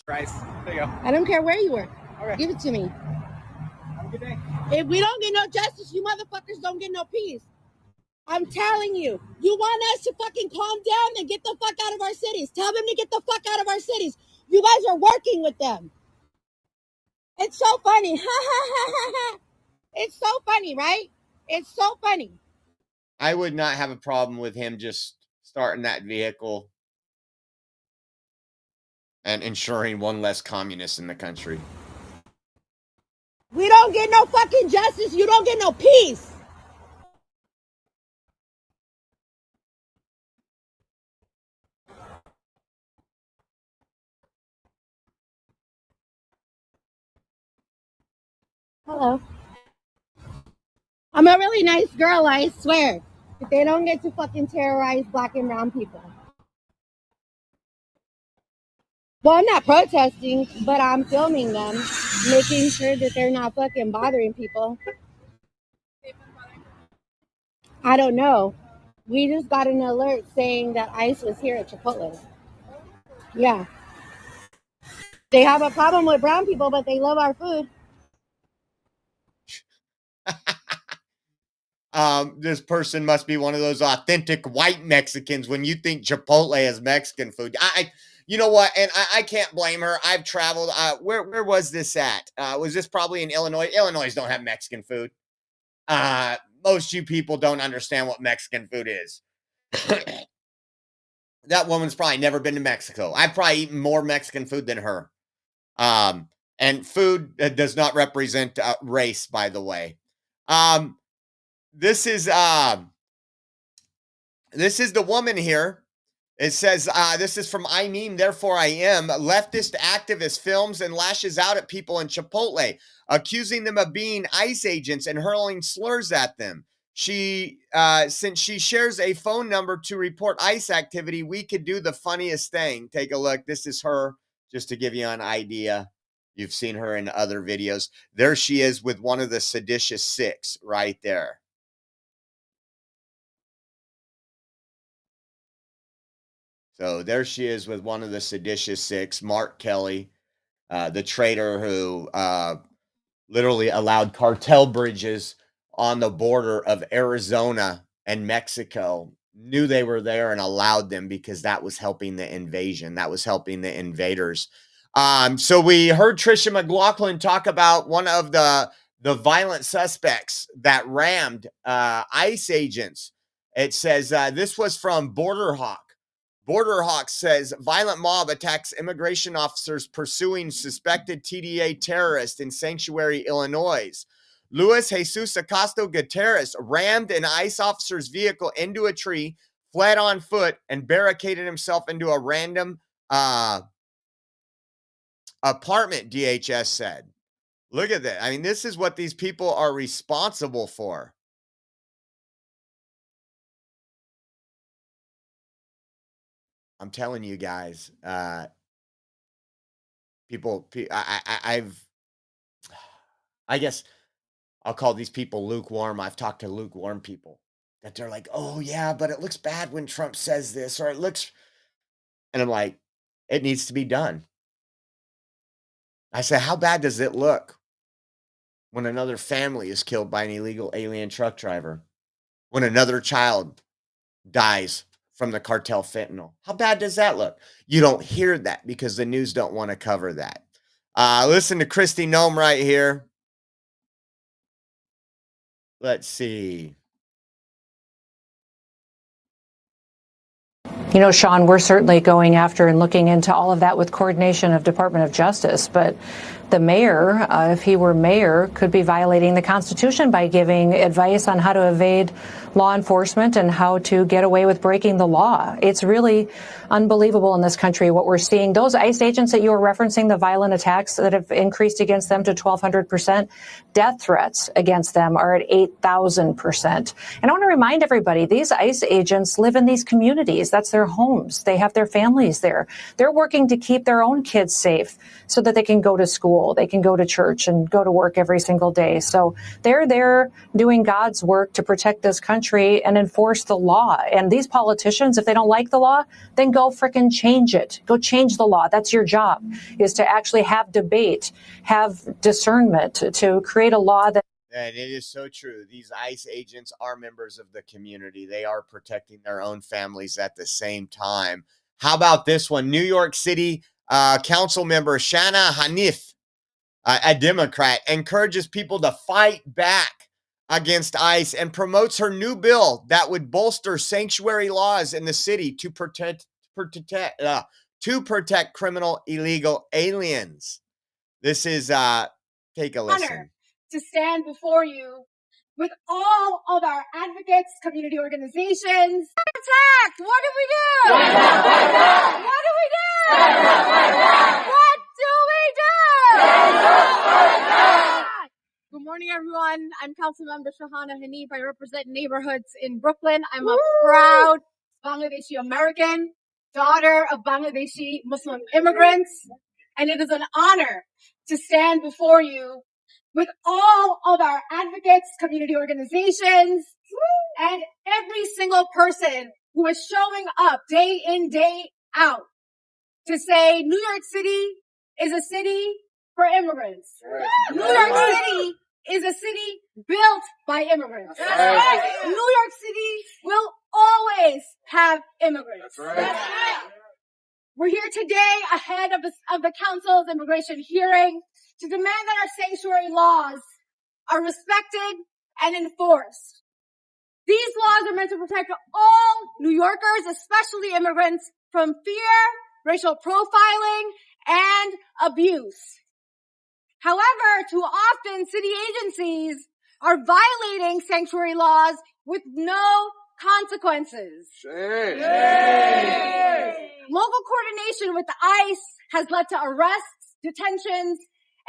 Rice. There you go. I don't care where you work. Okay. Give it to me. Have a good day. If we don't get no justice, you motherfuckers don't get no peace. I'm telling you, you want us to fucking calm down and get the fuck out of our cities. Tell them to get the fuck out of our cities. You guys are working with them. It's so funny. It's so funny, right? It's so funny. I would not have a problem with him just starting that vehicle and ensuring one less communist in the country. We don't get no fucking justice. You don't get no peace. Hello. I'm a really nice girl, I swear. But they don't get to fucking terrorize black and brown people. Well, I'm not protesting, but I'm filming them, making sure that they're not fucking bothering people. I don't know. We just got an alert saying that ICE was here at Chipotle. Yeah. They have a problem with brown people, but they love our food. This person must be one of those authentic white Mexicans when you think Chipotle is Mexican food. You know what? And I can't blame her. I've traveled. Where was this at? Was this probably in Illinois? Illinois don't have Mexican food. Most you people don't understand what Mexican food is. That woman's probably never been to Mexico. I've probably eaten more Mexican food than her. And food does not represent race, by the way. This is the woman here. It says, this is from I Meme, Therefore I Am. Leftist activist films and lashes out at people in Chipotle, accusing them of being ICE agents and hurling slurs at them. Since she shares a phone number to report ICE activity, we could do the funniest thing. Take a look. This is her, just to give you an idea. You've seen her in other videos. There she is with one of the seditious six right there. So there she is with one of the seditious six, Mark Kelly, the traitor who literally allowed cartel bridges on the border of Arizona and Mexico, knew they were there and allowed them because that was helping the invasion. That was helping the invaders. So we heard Tricia McLaughlin talk about one of the violent suspects that rammed ICE agents. It says this was from Border Hawk. Border Hawk says violent mob attacks immigration officers pursuing suspected TDA terrorist in Sanctuary, Illinois. Luis Jesus Acosta Gutierrez rammed an ICE officer's vehicle into a tree, fled on foot, and barricaded himself into a random apartment, DHS said. Look at that. I mean, this is what these people are responsible for. I'm telling you guys, I guess I'll call these people lukewarm. I've talked to lukewarm people that they're like, oh yeah, but it looks bad when Trump says this, or it looks, and I'm like, it needs to be done. I say, how bad does it look when another family is killed by an illegal alien truck driver? When another child dies from the cartel fentanyl? How bad does that look? You don't hear that because the news don't want to cover that. Listen to Kristi Noem right here. Let's see. You know, Sean, we're certainly going after and looking into all of that with coordination of Department of Justice, but The mayor, if he were mayor, could be violating the Constitution by giving advice on how to evade law enforcement and how to get away with breaking the law. It's really unbelievable in this country what we're seeing. Those ICE agents that you were referencing, the violent attacks that have increased against them to 1,200%, death threats against them are at 8,000%. And I want to remind everybody, these ICE agents live in these communities. That's their homes. They have their families there. They're working to keep their own kids safe so that they can go to school, they can go to church and go to work every single day. So they're there doing God's work to protect this country and enforce the law. And these politicians, if they don't like the law, then go frickin' change it. Go change the law. That's your job, is to actually have debate, have discernment, to create a law that. And it is so true. These ICE agents are members of the community. They are protecting their own families at the same time. How about this one? New York City Council member Shana Hanif, a Democrat, encourages people to fight back against ICE and promotes her new bill that would bolster sanctuary laws in the city to protect criminal illegal aliens. This is take a listen. Honor to stand before you with all of our advocates, community organizations. Attack! What do we do? What do we do? What do we do? Good morning, everyone. I'm Councilmember Shahana Hanif. I represent neighborhoods in Brooklyn. I'm a proud Bangladeshi American, daughter of Bangladeshi Muslim immigrants, and it is an honor to stand before you with all of our advocates, community organizations, and every single person who is showing up day in, day out to say New York City is a city for immigrants. Right. New York City is a city built by immigrants. Right. New York City will always have immigrants. Right. We're here today ahead of the Council's immigration hearing to demand that our sanctuary laws are respected and enforced. These laws are meant to protect all New Yorkers, especially immigrants, from fear, racial profiling, and abuse. However, too often city agencies are violating sanctuary laws with no consequences. Shame. Shame. Local coordination with the ICE has led to arrests, detentions,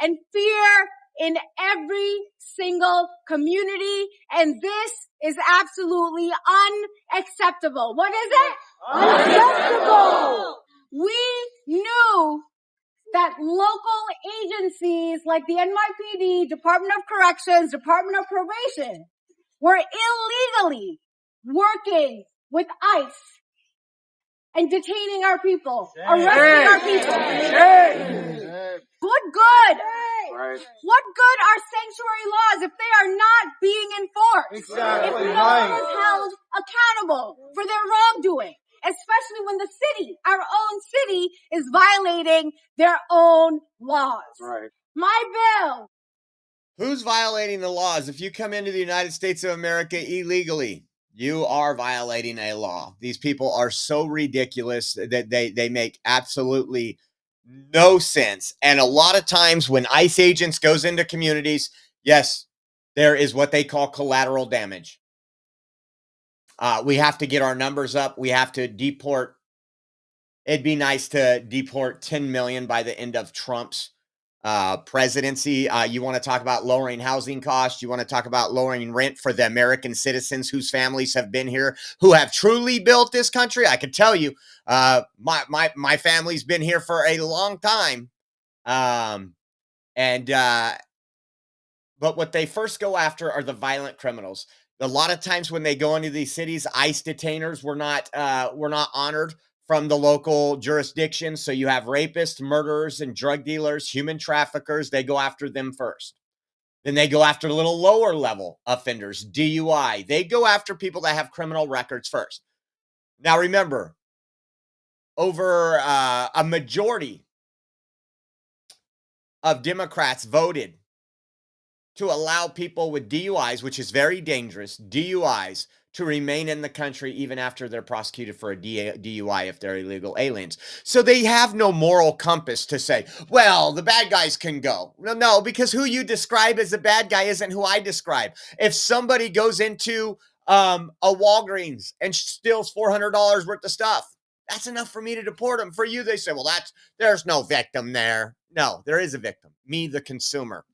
and fear in every single community, and this is absolutely unacceptable. What is it? Unacceptable! We knew that local agencies like the NYPD, Department of Corrections, Department of Probation were illegally working with ICE and detaining our people, arresting our people. Good. Right. What good are sanctuary laws if they are not being enforced? Exactly. If no one is held accountable for their wrongdoing, especially when the city, our own city, is violating their own laws. Right. My bill. Who's violating the laws? If you come into the United States of America illegally, you are violating a law. These people are so ridiculous that they make absolutely no sense. And a lot of times when ICE agents goes into communities, yes, there is what they call collateral damage. We have to get our numbers up. We have to deport. It'd be nice to deport 10 million by the end of Trump's presidency. You want to talk about lowering housing costs. You want to talk about lowering rent for the American citizens whose families have been here, who have truly built this country. I could tell you, my family's been here for a long time. But what they first go after are the violent criminals. A lot of times when they go into these cities, ICE detainers were not honored from the local jurisdiction. So you have rapists, murderers, and drug dealers, human traffickers. They go after them first. Then they go after little lower level offenders, DUI. They go after people that have criminal records first. Now remember, over a majority of Democrats voted to allow people with DUIs, which is very dangerous, DUIs, to remain in the country even after they're prosecuted for a DUI if they're illegal aliens. So they have no moral compass to say, well, the bad guys can go. No, because who you describe as a bad guy isn't who I describe. If somebody goes into a Walgreens and steals $400 worth of stuff, that's enough for me to deport them. For you, they say, well, there's no victim there. No, there is a victim. Me, the consumer.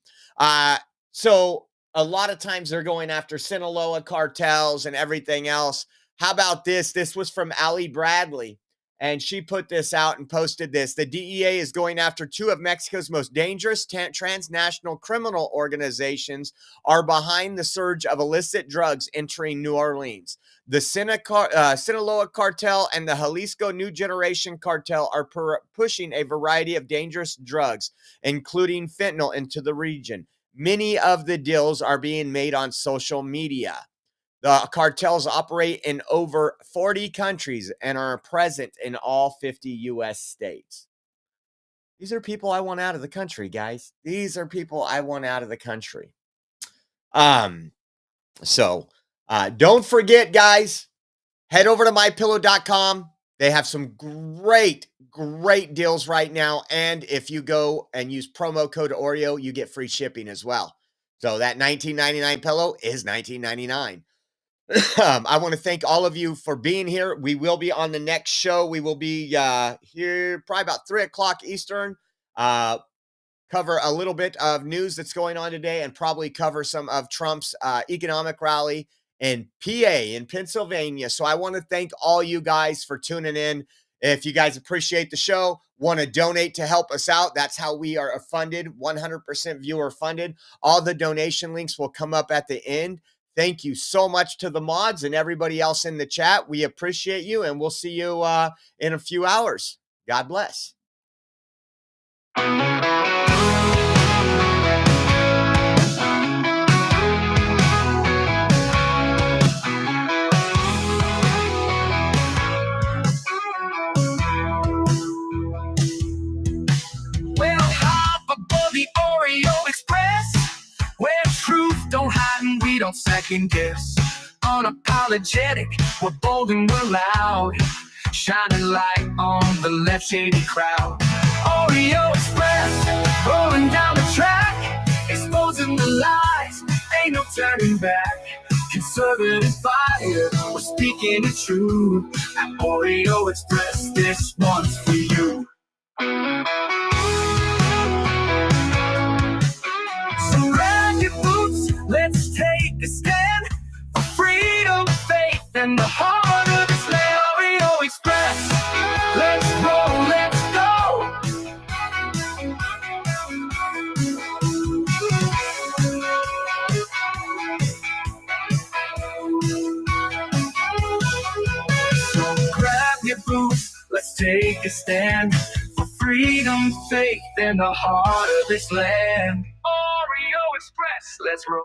So a lot of times they're going after Sinaloa cartels and everything else. How about this? This was from Allie Bradley, and she put this out and posted this. The DEA is going after two of Mexico's most dangerous transnational criminal organizations are behind the surge of illicit drugs entering New Orleans. The Sinaloa cartel and the Jalisco New Generation cartel are pushing a variety of dangerous drugs, including fentanyl, into the region. Many of the deals are being made on social media. The cartels operate in over 40 countries and are present in all 50 U.S. states. These are people I want out of the country, guys. These are people I want out of the country. So don't forget, guys, head over to mypillow.com. They have some great deals right now. And if you go and use promo code Oreo, you get free shipping as well. So that $19.99 pillow is $19.99. I want to thank all of you for being here. We will be on the next show. We will be here probably about 3 o'clock Eastern. Cover a little bit of news that's going on today and probably cover some of Trump's economic rally in PA, in Pennsylvania. So I want to thank all you guys for tuning in. If you guys appreciate the show, want to donate to help us out, that's how we are funded, 100% viewer funded. All the donation links will come up at the end. Thank you so much to the mods and everybody else in the chat. We appreciate you, and we'll see you in a few hours. God bless. The Oreo Express, where truth don't hide and we don't second guess. Unapologetic, we're bold and we're loud, shining light on the left shady crowd. Oreo Express, rolling down the track, exposing the lies, ain't no turning back. Conservative fire, we're speaking the truth. At Oreo Express, this one's for you. Let's take a stand for freedom, faith, and the heart of this land. Oreo Express, let's roll, let's go. So grab your boots, let's take a stand for freedom, faith, and the heart of this land. Oreo Express, let's roll.